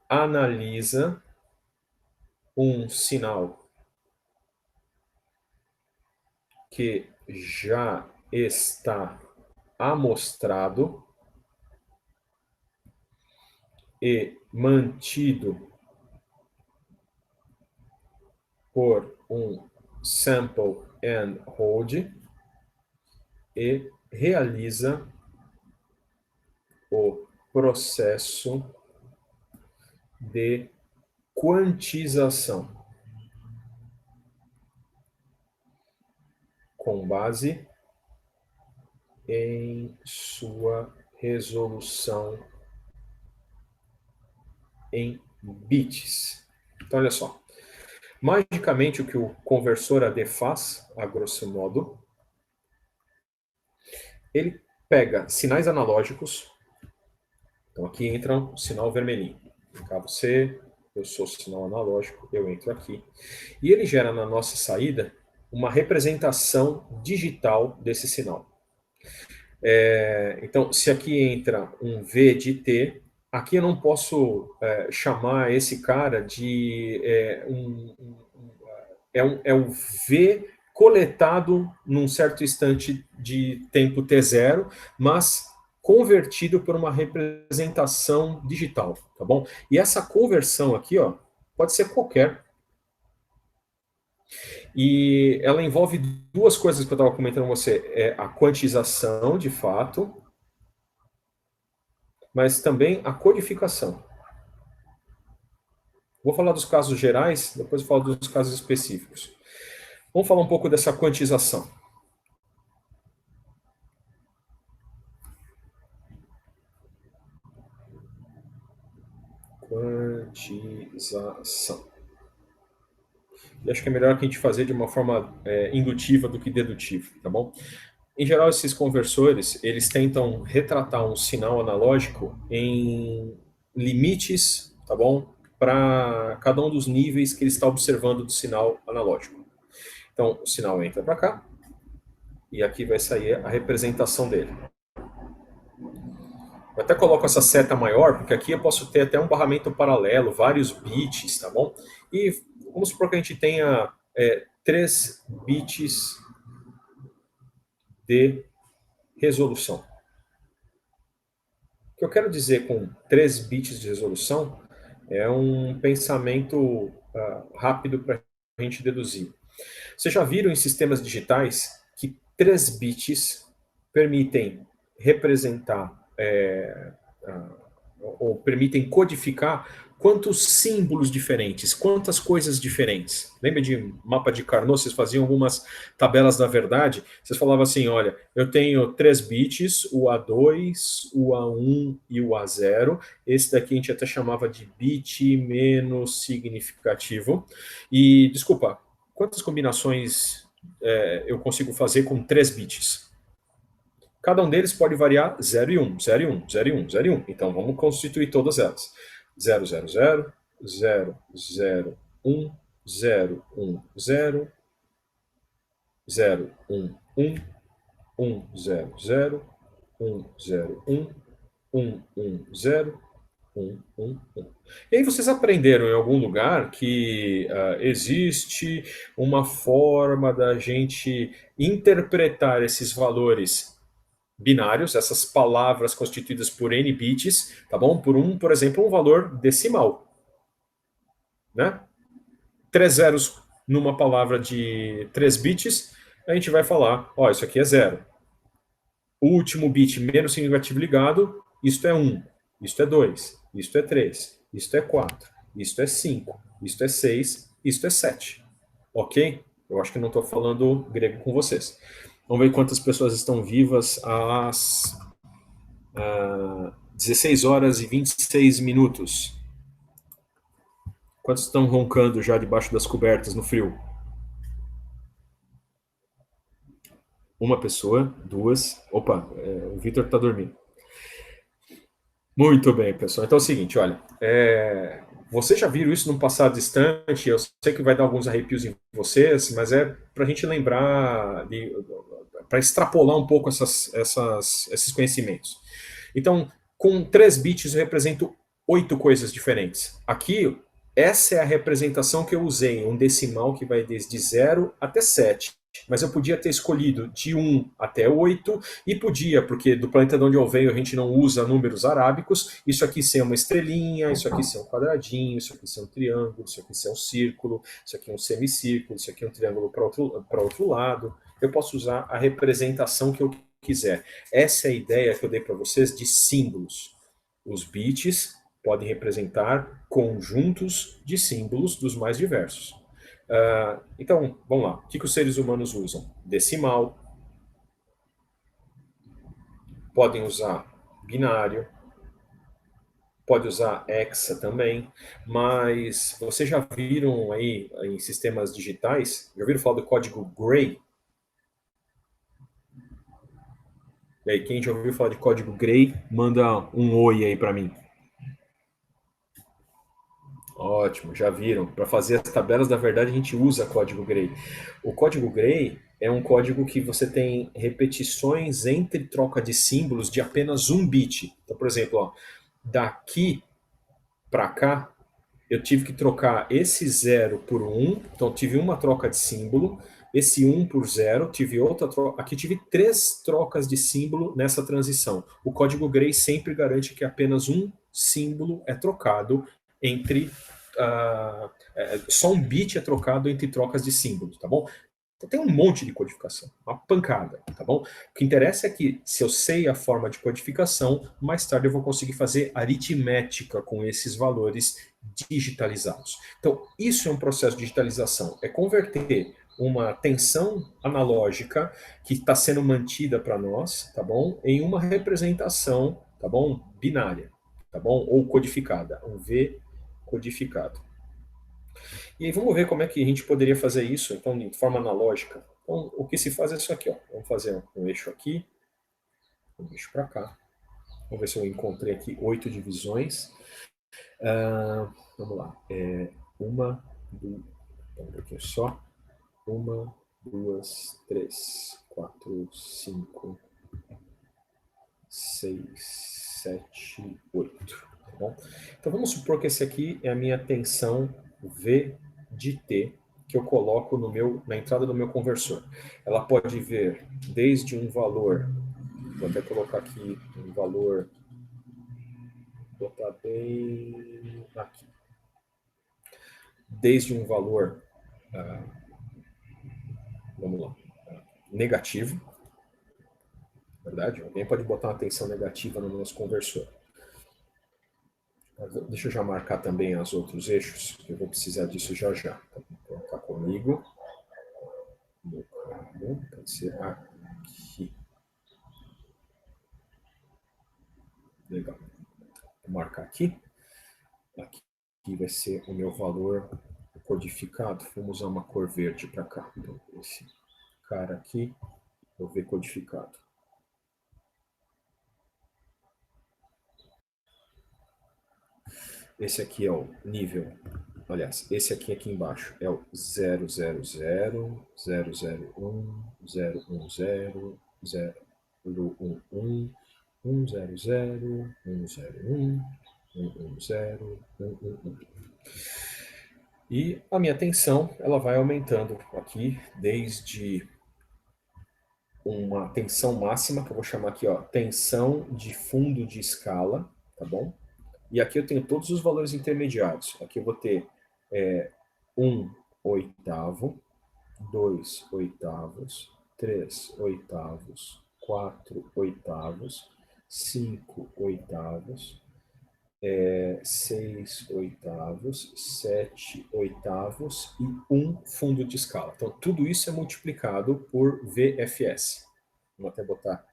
analisa um sinal que já está amostrado e mantido por um sample and hold e realiza o processo de quantização com base em sua resolução em bits. Então, olha só. Magicamente, o que o conversor AD faz, a grosso modo, ele pega sinais analógicos. Então, aqui entra o sinal vermelhinho. Cabo C, eu sou sinal analógico, eu entro aqui. E ele gera na nossa saída uma representação digital desse sinal. Então, se aqui entra um V de T, aqui eu não posso chamar esse cara de um V coletado num certo instante de tempo T0, mas convertido por uma representação digital, tá bom? E essa conversão aqui, ó, pode ser qualquer. E ela envolve duas coisas que eu estava comentando com você. A quantização, de fato, mas também a codificação. Vou falar dos casos gerais, depois eu falo dos casos específicos. Vamos falar um pouco dessa quantização. Quantização. E acho que é melhor que a gente fazer de uma forma indutiva do que dedutiva, tá bom? Em geral, esses conversores, eles tentam retratar um sinal analógico em limites, tá bom? Para cada um dos níveis que ele está observando do sinal analógico. Então, o sinal entra para cá, e aqui vai sair a representação dele. Eu até coloco essa seta maior, porque aqui eu posso ter até um barramento paralelo, vários bits, tá bom? E vamos supor que a gente tenha 3 bits de resolução. O que eu quero dizer com 3 bits de resolução é um pensamento rápido para a gente deduzir. Vocês já viram em sistemas digitais que 3 bits permitem representar ou permitem codificar quantos símbolos diferentes, quantas coisas diferentes. Lembra de mapa de Carnot? Vocês faziam algumas tabelas da verdade? Vocês falavam assim, olha, eu tenho 3 bits, o A2, o A1 e o A0. Esse daqui a gente até chamava de bit menos significativo. E, desculpa, quantas combinações eu consigo fazer com 3 bits? Cada um deles pode variar 0 e 1, 0 e 1, 0 e 1, 0 e 1. Então, vamos constituir todas elas. 0, 0, 0, 0, 0, 1, 0, 1, 0, 0, 1, 1, 1, 0, 0, 1, 0, 1, 1, 1, 0, 1, 1, 1. E aí vocês aprenderam em algum lugar que existe uma forma da gente interpretar esses valores binários, essas palavras constituídas por n bits, tá bom? Por exemplo, um valor decimal, né? 3 zeros numa palavra de 3 bits, a gente vai falar, ó, isso aqui é 0. O último bit menos significativo ligado, isto é 1, isto é 2, isto é 3, isto é 4, isto é 5, isto é 6, isto é 7. Ok? Eu acho que não estou falando grego com vocês. Vamos ver quantas pessoas estão vivas às 16 horas e 26 minutos. Quantos estão roncando já debaixo das cobertas no frio? Uma pessoa, 2. Opa, o Vitor está dormindo. Muito bem, pessoal. Então é o seguinte, olha, vocês já viram isso num passado distante, eu sei que vai dar alguns arrepios em vocês, mas é para a gente lembrar, para extrapolar um pouco esses conhecimentos. Então, com 3 bits eu represento 8 coisas diferentes. Aqui, essa é a representação que eu usei, um decimal que vai desde 0 até 7. Mas eu podia ter escolhido de 1 até 8, e podia, porque do planeta de onde eu venho a gente não usa números arábicos, isso aqui ser uma estrelinha, isso aqui ser um quadradinho, isso aqui ser um triângulo, isso aqui ser um círculo, isso aqui um semicírculo, isso aqui um triângulo para outro lado. Eu posso usar a representação que eu quiser. Essa é a ideia que eu dei para vocês de símbolos. Os bits podem representar conjuntos de símbolos dos mais diversos. Então, vamos lá. O que os seres humanos usam? Decimal. Podem usar binário. Pode usar hexa também. Mas vocês já viram aí em sistemas digitais? Já ouviram falar do código Gray? E aí, quem já ouviu falar de código Gray, manda um oi aí para mim. Ótimo, já viram. Para fazer as tabelas da verdade, a gente usa código Gray. O código Gray é um código que você tem repetições entre troca de símbolos de apenas 1 bit. Então, por exemplo, ó, daqui para cá, eu tive que trocar esse 0 por 1, então tive uma troca de símbolo, esse 1 por 0, tive outra troca, aqui tive 3 trocas de símbolo nessa transição. O código Gray sempre garante que apenas um símbolo é trocado entre... só um bit é trocado entre trocas de símbolos, tá bom? Então tem um monte de codificação, uma pancada, tá bom? O que interessa é que, se eu sei a forma de codificação, mais tarde eu vou conseguir fazer aritmética com esses valores digitalizados. Então, isso é um processo de digitalização, é converter uma tensão analógica que está sendo mantida para nós, tá bom? Em uma representação, tá bom? Binária, tá bom? Ou codificada, um V codificado. E aí vamos ver como é que a gente poderia fazer isso, então, de forma analógica. Então, o que se faz é isso aqui, ó. Vamos fazer um eixo aqui, um eixo para cá. Vamos ver se eu encontrei aqui 8 divisões. Vamos lá. Uma, duas, um pouquinho só. 1, 2, 3, 4, 5, 6, 7, 8. Tá bom? Então vamos supor que esse aqui é a minha tensão V de T, que eu coloco na entrada do meu conversor. Ela pode vir desde um valor, vou até colocar aqui um valor, botar bem aqui, desde um valor, vamos lá, negativo, verdade? Alguém pode botar uma tensão negativa no nosso conversor. Deixa eu já marcar também os outros eixos, que eu vou precisar disso já já. Então, vou colocar comigo. Pode ser aqui. Legal. Vou marcar aqui. Aqui vai ser o meu valor codificado. Vamos usar uma cor verde para cá. Então, esse cara aqui, eu ver codificado. Esse aqui é o nível, aliás, esse aqui embaixo é o 000, 001, 010, 011, 011, 100, 101, 110, 111. E a minha tensão, ela vai aumentando aqui, desde uma tensão máxima, que eu vou chamar aqui, ó, tensão de fundo de escala, tá bom? E aqui eu tenho todos os valores intermediários. Aqui eu vou ter 1 oitavo, 2 oitavos, 3 oitavos, 4 oitavos, 5 oitavos, 6 oitavos, 7 oitavos e 1 fundo de escala. Então, tudo isso é multiplicado por VFS. Vou até botar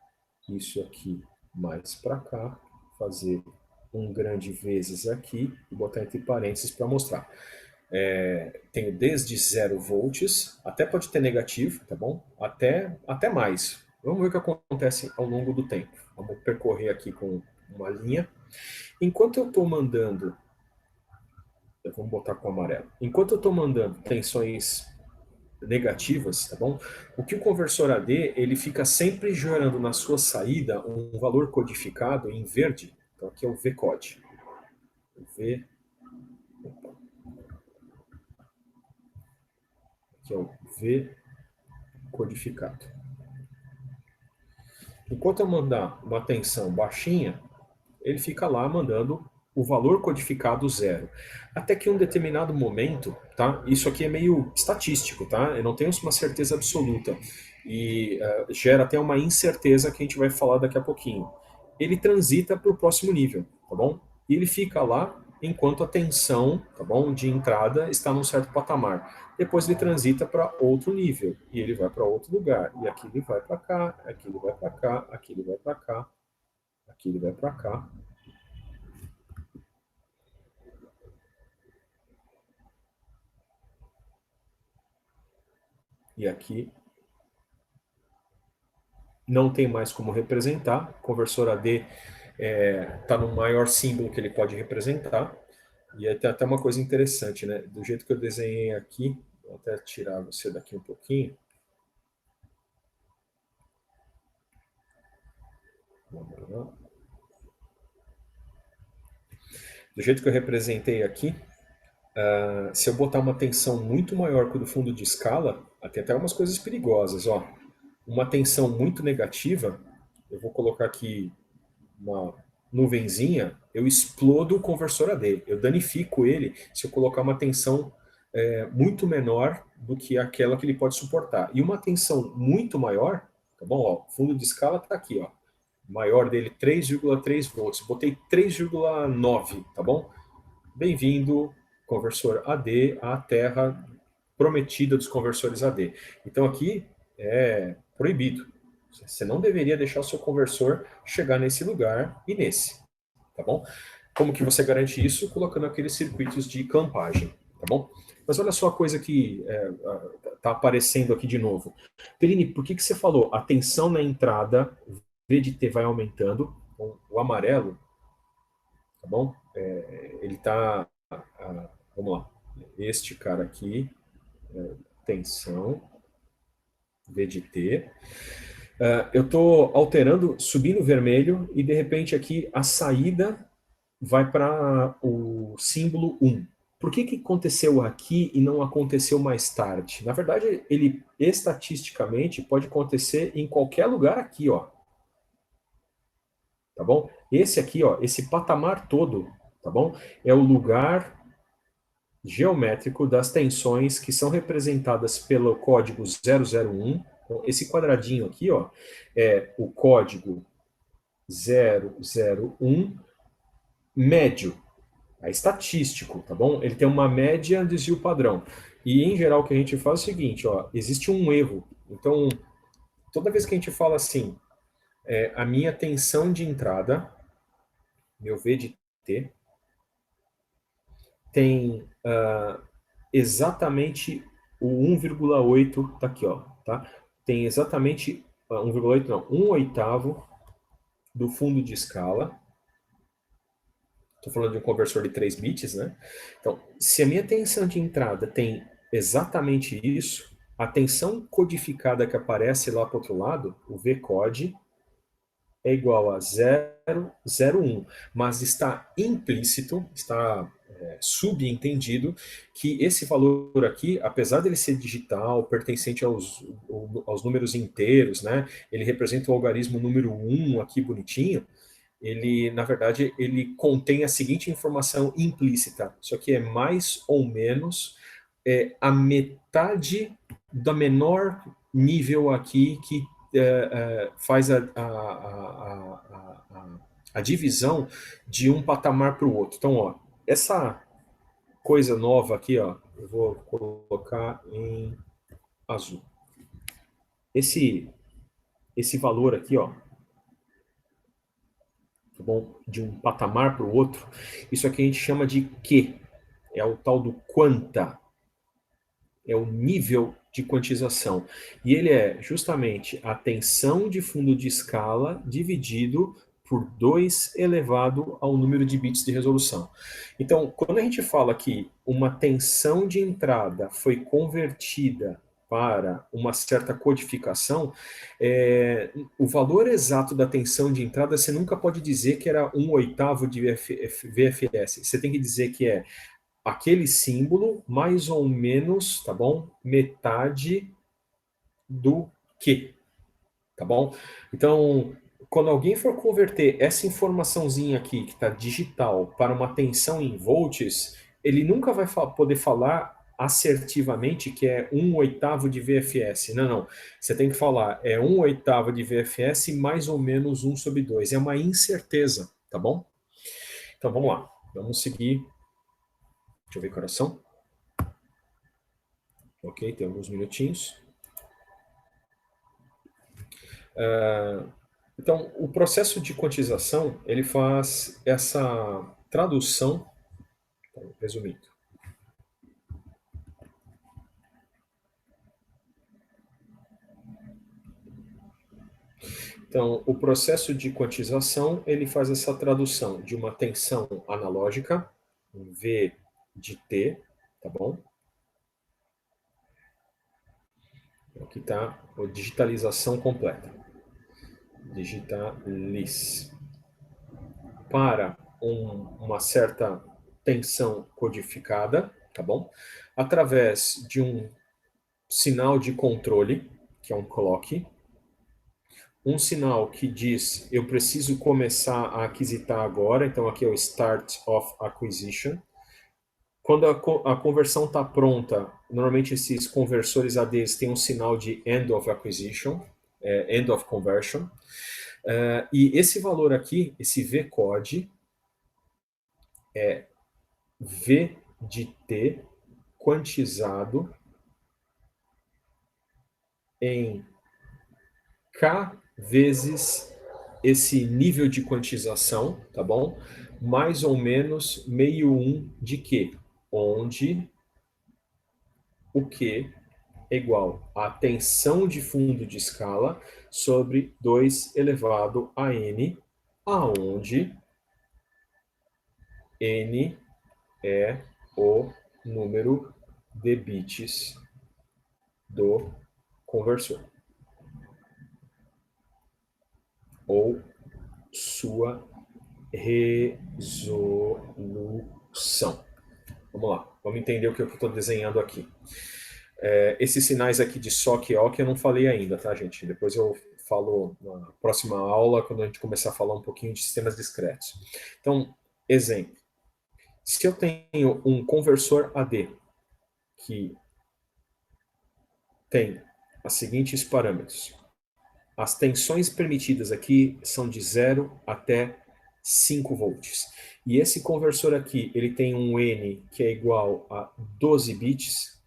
isso aqui mais para cá, fazer um grande vezes aqui e botar entre parênteses para mostrar. Tenho desde 0 volts, até pode ter negativo, tá bom? Até mais. Vamos ver o que acontece ao longo do tempo. Vamos percorrer aqui com uma linha. Enquanto eu estou mandando, vamos botar com amarelo, enquanto eu estou mandando tensões negativas, tá bom? O que o conversor AD, ele fica sempre gerando na sua saída um valor codificado em verde, então aqui é o VCOD. V, aqui é o V codificado. Enquanto eu mandar uma tensão baixinha, ele fica lá mandando o valor codificado 0. Até que em um determinado momento, tá? Isso aqui é meio estatístico, tá? Eu não tenho uma certeza absoluta. E gera até uma incerteza que a gente vai falar daqui a pouquinho. Ele transita para o próximo nível, tá bom? E ele fica lá enquanto a tensão, tá bom, de entrada está num certo patamar. Depois ele transita para outro nível. E ele vai para outro lugar. E aqui ele vai para cá, aqui ele vai para cá, aqui ele vai para cá, aqui ele vai para cá. E aqui não tem mais como representar. O conversor AD está no maior símbolo que ele pode representar. E aí tem até uma coisa interessante, né? Do jeito que eu desenhei aqui, vou até tirar você daqui um pouquinho. Do jeito que eu representei aqui, se eu botar uma tensão muito maior que o do fundo de escala, tem até umas coisas perigosas, ó. Uma tensão muito negativa, eu vou colocar aqui uma nuvenzinha, eu explodo o conversor AD, eu danifico ele se eu colocar uma tensão muito menor do que aquela que ele pode suportar. E uma tensão muito maior, tá bom? Ó, fundo de escala está aqui, ó. Maior dele 3,3 volts. Botei 3,9, tá bom? Bem-vindo, conversor AD, à terra prometida dos conversores AD. Então aqui é proibido. Você não deveria deixar o seu conversor chegar nesse lugar e nesse, tá bom? Como que você garante isso? Colocando aqueles circuitos de clampagem, tá bom? Mas olha só a coisa que tá aparecendo aqui de novo. Perini, por que você falou a tensão na entrada, V de T vai aumentando, o amarelo, tá bom? Ele tá, vamos lá, este cara aqui, tensão, V de T. Eu estou alterando, subindo vermelho, e de repente aqui a saída vai para o símbolo 1. Por que aconteceu aqui e não aconteceu mais tarde? Na verdade, ele estatisticamente pode acontecer em qualquer lugar aqui, ó. Tá bom? Esse aqui, ó, esse patamar todo, tá bom? É o lugar geométrico das tensões que são representadas pelo código 001. Então, esse quadradinho aqui, ó, é o código 001 médio, é estatístico, tá bom? Ele tem uma média desvio padrão. E, em geral, o que a gente faz é o seguinte, ó, existe um erro. Então, toda vez que a gente fala assim, a minha tensão de entrada, meu V de T, tem exatamente o 1,8, tá aqui, ó, tá? Tem exatamente 1,8 não, 1/8 do fundo de escala. Estou falando de um conversor de 3 bits, né? Então, se a minha tensão de entrada tem exatamente isso, a tensão codificada que aparece lá para o outro lado, o VCOD, é igual a 0,01, mas está implícito, está subentendido que esse valor aqui, apesar dele ser digital, pertencente aos números inteiros, né? Ele representa o algarismo número 1 aqui bonitinho. Ele, na verdade, ele contém a seguinte informação implícita. Isso aqui é mais ou menos a metade da menor nível aqui que faz a divisão de um patamar para o outro. Então, ó, essa coisa nova aqui, ó, eu vou colocar em azul. Esse valor aqui, ó, tá bom? De um patamar para o outro, isso aqui a gente chama de Q, é o tal do quanta, é o nível de quantização. E ele é justamente a tensão de fundo de escala dividido por 2 elevado ao número de bits de resolução. Então, quando a gente fala que uma tensão de entrada foi convertida para uma certa codificação, o valor exato da tensão de entrada você nunca pode dizer que era 1/8 de VFS. Você tem que dizer que é aquele símbolo mais ou menos, tá bom? Metade do que, tá bom? Então, quando alguém for converter essa informaçãozinha aqui, que está digital, para uma tensão em volts, ele nunca vai poder falar assertivamente que é 1/8 de VFS. Não, não. Você tem que falar, é 1/8 de VFS mais ou menos 1/2. É uma incerteza, tá bom? Então, vamos lá. Vamos seguir. Deixa eu ver que horas são. Ok, tem alguns minutinhos. Então, o processo de quantização, ele faz essa tradução, então, resumindo. Então, o processo de quantização, ele faz essa tradução de uma tensão analógica, um V de T, tá bom? Aqui está a digitalização completa. Digitaliz. Para uma certa tensão codificada, tá bom? Através de um sinal de controle, que é um clock, um sinal que diz, eu preciso começar a aquisitar agora, então aqui é o Start of Acquisition. Quando a conversão está pronta, normalmente esses conversores ADs têm um sinal de End of Acquisition, End of Conversion, e esse valor aqui, esse VCOD, é V de T quantizado em K vezes esse nível de quantização, tá bom? Mais ou menos meio 1 de Q, onde o Q é igual à tensão de fundo de escala sobre 2 elevado a N, aonde N é o número de bits do conversor. Ou sua resolução. Vamos lá, vamos entender o que eu estou desenhando aqui. Esses sinais aqui de SOC e OC eu não falei ainda, tá, gente? Depois eu falo na próxima aula, quando a gente começar a falar um pouquinho de sistemas discretos. Então, exemplo. Se eu tenho um conversor AD que tem os seguintes parâmetros. As tensões permitidas aqui são de 0 até 5 volts. E esse conversor aqui, ele tem um N que é igual a 12 bits.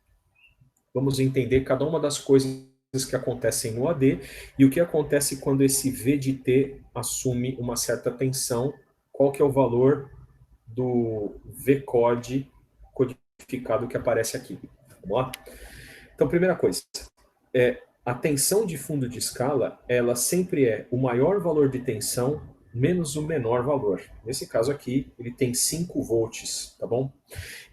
Vamos entender cada uma das coisas que acontecem no AD e o que acontece quando esse V de T assume uma certa tensão. Qual que é o valor do VCOD codificado que aparece aqui. Vamos lá? Então, primeira coisa, a tensão de fundo de escala, ela sempre é o maior valor de tensão menos o menor valor. Nesse caso aqui, ele tem 5 volts, tá bom?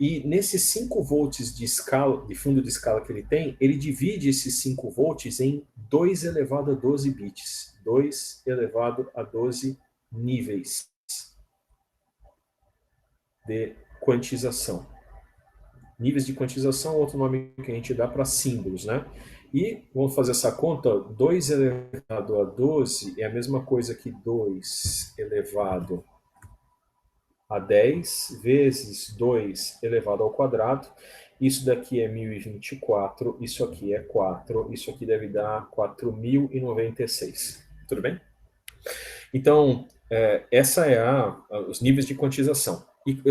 E nesses 5 volts de escala, de fundo de escala que ele tem, ele divide esses 5 volts em 2 elevado a 12 bits. 2 elevado a 12 níveis de quantização. Níveis de quantização é outro nome que a gente dá para símbolos, né? E vamos fazer essa conta, 2 elevado a 12 é a mesma coisa que 2 elevado a 10 vezes 2 elevado ao quadrado. Isso daqui é 1024, isso aqui é 4, isso aqui deve dar 4096. Tudo bem? Então, essa é os níveis de quantização. E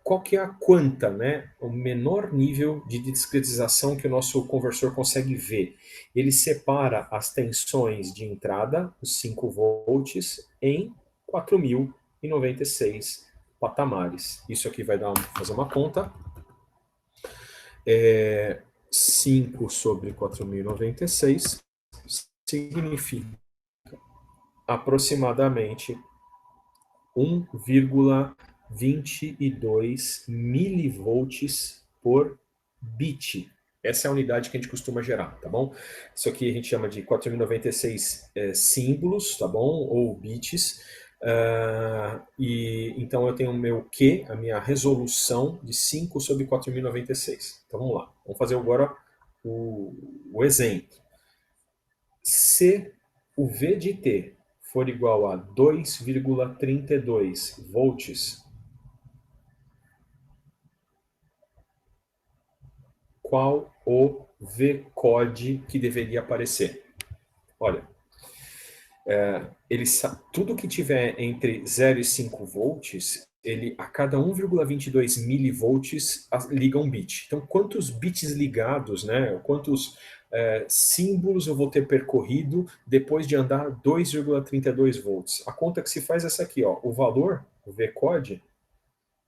qual que é a quanta, né? O menor nível de discretização que o nosso conversor consegue ver. Ele separa as tensões de entrada, os 5 volts, em 4096 patamares. Isso aqui vai fazer uma conta. 5 sobre 4096 significa aproximadamente 1,22 milivolts por bit. Essa é a unidade que a gente costuma gerar, tá bom? Isso aqui a gente chama de 4096 símbolos, tá bom? Ou bits. E então eu tenho o meu Q, a minha resolução de 5 sobre 4096. Então vamos lá. Vamos fazer agora o exemplo. Se o V de T for igual a 2,32 volts, qual o V-code que deveria aparecer? Olha, tudo que tiver entre 0 e 5 volts, ele a cada 1,22 milivolts liga um bit. Então, quantos bits ligados, né? Quantos símbolos eu vou ter percorrido depois de andar 2,32 volts? A conta que se faz é essa aqui, ó. O valor, o V-code,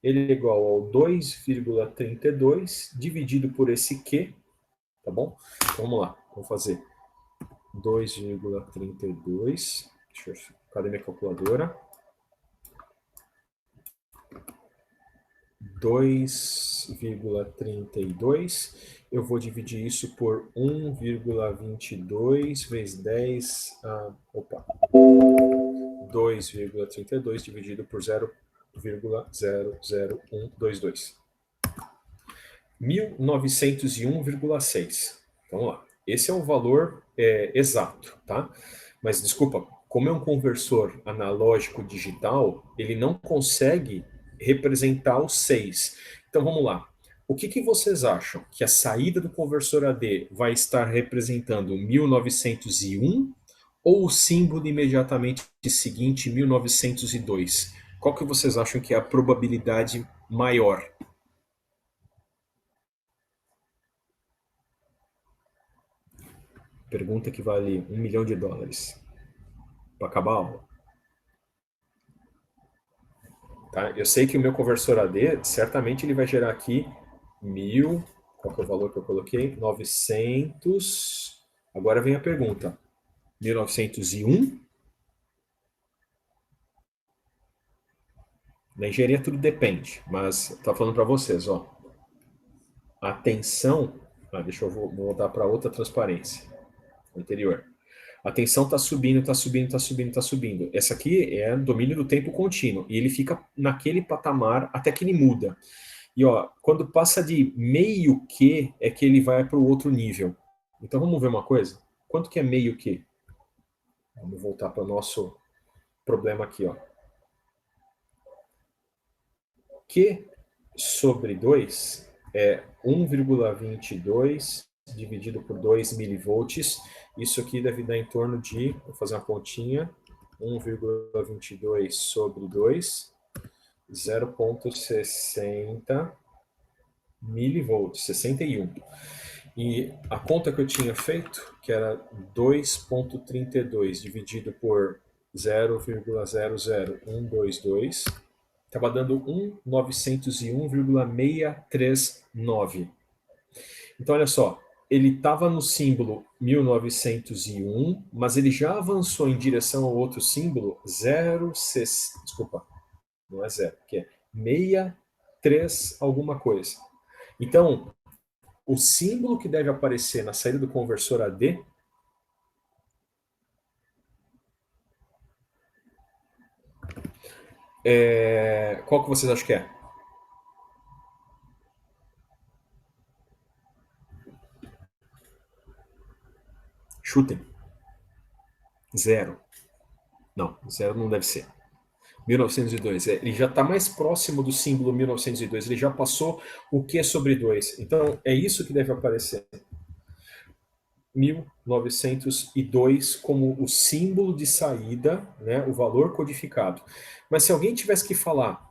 ele é igual ao 2,32 dividido por esse Q, tá bom? Então, vamos lá, vamos fazer 2,32, cadê minha calculadora? 2,32, eu vou dividir isso por 1,22 vezes 10, 2,32 dividido por 0,00122. 1901,6. Vamos lá. Esse é o valor exato, tá? Mas, desculpa, como é um conversor analógico digital, ele não consegue representar o 6. Então, vamos lá. O que vocês acham? Que a saída do conversor AD vai estar representando 1901 ou o símbolo imediatamente seguinte, 1902? Qual que vocês acham que é a probabilidade maior? Pergunta que vale $1 milhão para acabar a aula. Tá? Eu sei que o meu conversor AD, certamente ele vai gerar aqui 1000, qual que é o valor que eu coloquei? 900, agora vem a pergunta, 1901? Na engenharia tudo depende, mas tá falando para vocês, ó. A tensão, deixa eu voltar para outra transparência, anterior. A tensão está subindo, está subindo, está subindo, está subindo. Essa aqui é domínio do tempo contínuo. E ele fica naquele patamar até que ele muda. E ó, quando passa de meio Q, é que ele vai para o outro nível. Então vamos ver uma coisa. Quanto que é meio Q? Vamos voltar para o nosso problema aqui, ó. Q sobre 2 é 1,22 dividido por 2 milivolts. Isso aqui deve dar em torno de, vou fazer uma continha, 1,22 sobre 2, 0,60 milivolts, 61. E a conta que eu tinha feito, que era 2,32 dividido por 0,00122, estava dando 1.901,639. Então, olha só, ele estava no símbolo 1901, mas ele já avançou em direção ao outro símbolo, desculpa, não é 0, que é 63 alguma coisa. Então, o símbolo que deve aparecer na saída do conversor AD qual que vocês acham que é? Chutem. 0. Não, 0 não deve ser. 1902. Ele já está mais próximo do símbolo 1902. Ele já passou o Q sobre 2. Então, é isso que deve aparecer. 1902 como o símbolo de saída, né, o valor codificado. Mas se alguém tivesse que falar,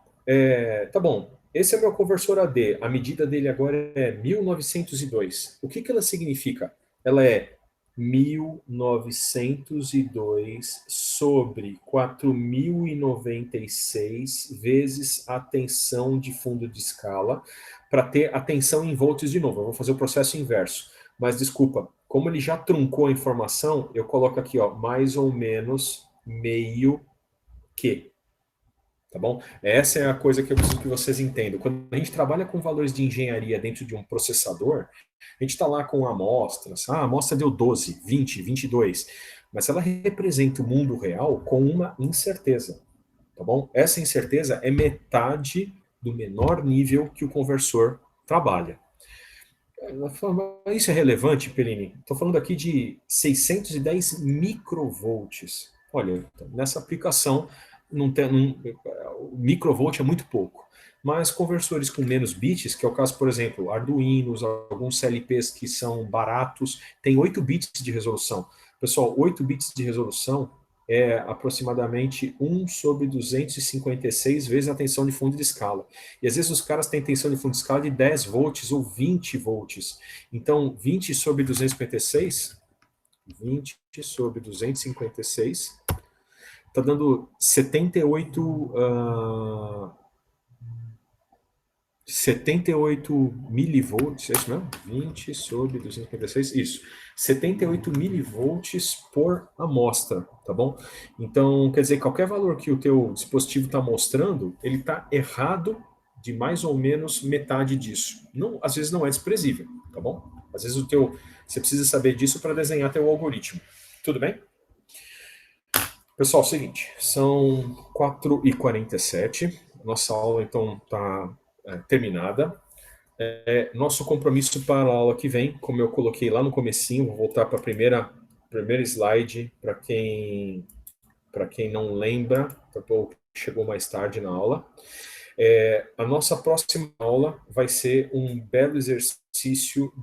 tá bom, esse é meu conversor AD, a medida dele agora é 1902. O que ela significa? Ela é 1902 sobre 4096 vezes a tensão de fundo de escala, para ter a tensão em volts de novo. Eu vou fazer o processo inverso. Mas, desculpa, como ele já truncou a informação, eu coloco aqui, ó, mais ou menos meio Q. Tá bom? Essa é a coisa que eu preciso que vocês entendam. Quando a gente trabalha com valores de engenharia dentro de um processador, a gente está lá com amostras. Ah, a amostra deu 12, 20, 22. Mas ela representa o mundo real com uma incerteza. Tá bom? Essa incerteza é metade do menor nível que o conversor trabalha. Isso é relevante, Perini? Estou falando aqui de 610 microvolts. Olha, nessa aplicação, o microvolt é muito pouco. Mas conversores com menos bits, que é o caso, por exemplo, Arduinos, alguns CLPs que são baratos, tem 8 bits de resolução. Pessoal, 8 bits de resolução é aproximadamente 1 sobre 256 vezes a tensão de fundo de escala. E às vezes os caras têm tensão de fundo de escala de 10 volts ou 20 volts. Então, 20 sobre 256, 20 sobre 256, está dando 78 milivolts, é isso mesmo? 20 sobre 256, isso. 78 milivolts por amostra, tá bom? Então, quer dizer, qualquer valor que o teu dispositivo está mostrando, ele está errado de mais ou menos metade disso. Não, às vezes não é desprezível, tá bom? Às vezes você precisa saber disso para desenhar teu algoritmo. Tudo bem? Pessoal, é o seguinte, são 4h47, nossa aula então está terminada. Nosso compromisso para a aula que vem, como eu coloquei lá no comecinho, vou voltar para a primeira slide, para quem não lembra, chegou mais tarde na aula. A nossa próxima aula vai ser um belo exercício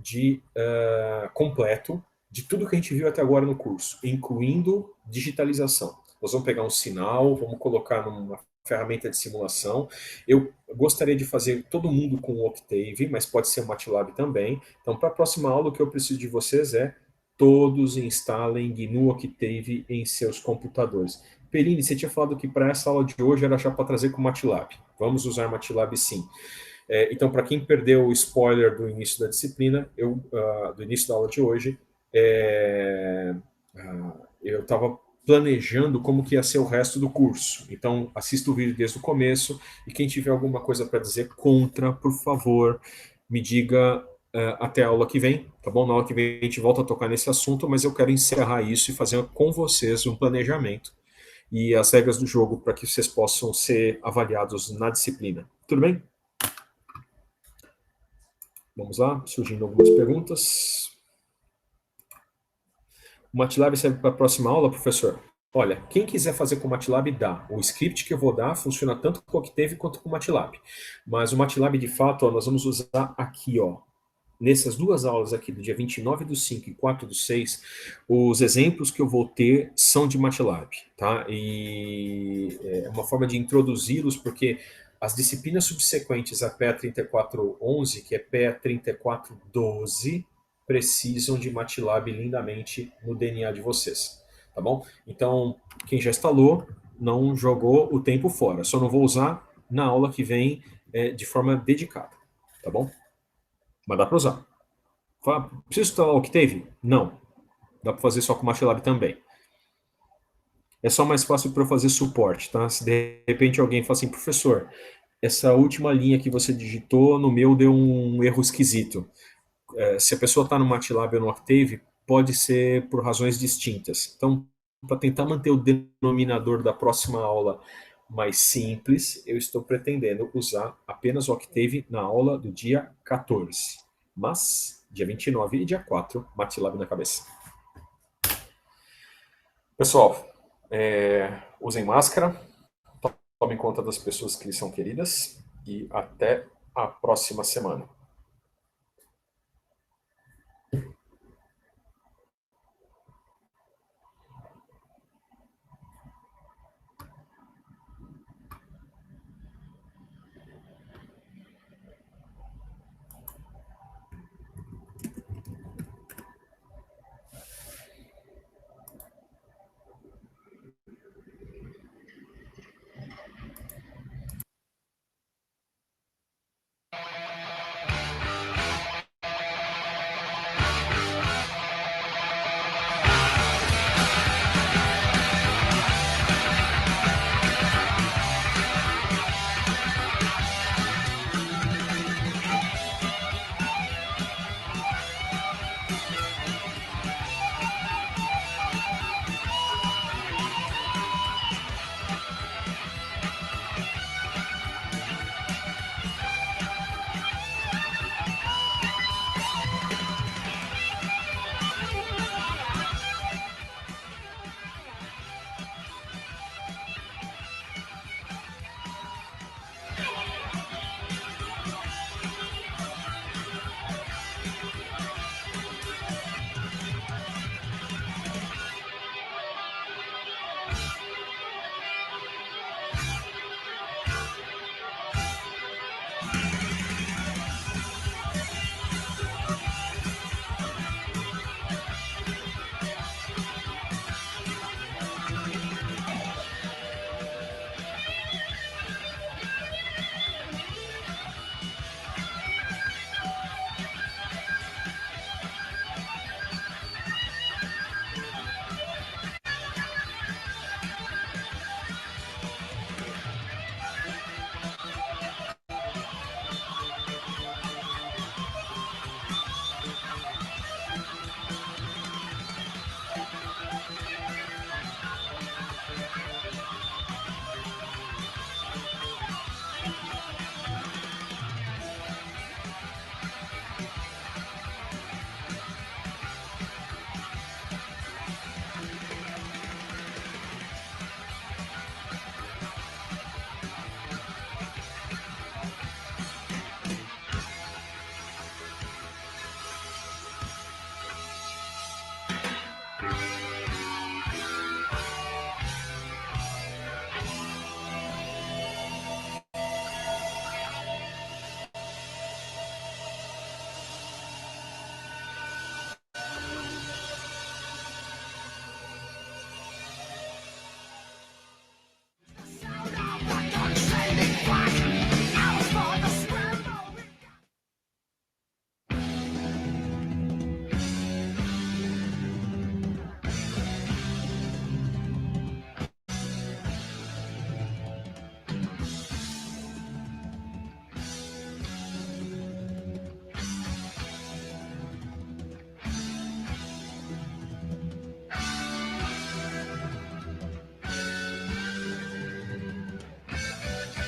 completo de tudo que a gente viu até agora no curso, incluindo digitalização. Nós vamos pegar um sinal, vamos colocar numa ferramenta de simulação. Eu gostaria de fazer todo mundo com o Octave, mas pode ser o MATLAB também. Então, para a próxima aula, o que eu preciso de vocês é todos instalem GNU Octave em seus computadores. Perini, você tinha falado que para essa aula de hoje era já para trazer com o MATLAB. Vamos usar MATLAB sim. Então, para quem perdeu o spoiler do início da disciplina, do início da aula de hoje, eu estava planejando como que ia ser o resto do curso. Então, assista o vídeo desde o começo e quem tiver alguma coisa para dizer contra, por favor, me diga até a aula que vem, tá bom? Na aula que vem a gente volta a tocar nesse assunto, mas eu quero encerrar isso e fazer com vocês um planejamento e as regras do jogo para que vocês possam ser avaliados na disciplina. Tudo bem? Vamos lá, surgindo algumas perguntas. O MATLAB serve para a próxima aula, professor? Olha, quem quiser fazer com o MATLAB, dá. O script que eu vou dar funciona tanto com o Octave quanto com o MATLAB. Mas o MATLAB, de fato, nós vamos usar aqui, nessas duas aulas aqui, do dia 29/5 e 4/6, os exemplos que eu vou ter são de MATLAB, tá? E é uma forma de introduzi-los, porque as disciplinas subsequentes a PEA 3411, que é PEA 3412, precisam de MATLAB lindamente no DNA de vocês, tá bom? Então, quem já instalou, não jogou o tempo fora. Só não vou usar na aula que vem de forma dedicada, tá bom? Mas dá para usar. Preciso instalar o Octave? Não. Dá para fazer só com o MATLAB também. É só mais fácil para eu fazer suporte, tá? Se de repente alguém fala assim, professor, essa última linha que você digitou, no meu deu um erro esquisito. Se a pessoa está no MATLAB ou no Octave, pode ser por razões distintas. Então, para tentar manter o denominador da próxima aula mais simples, eu estou pretendendo usar apenas o Octave na aula do dia 14. Mas, dia 29 e dia 4, MATLAB na cabeça. Pessoal, usem máscara, tomem conta das pessoas que são queridas e até a próxima semana.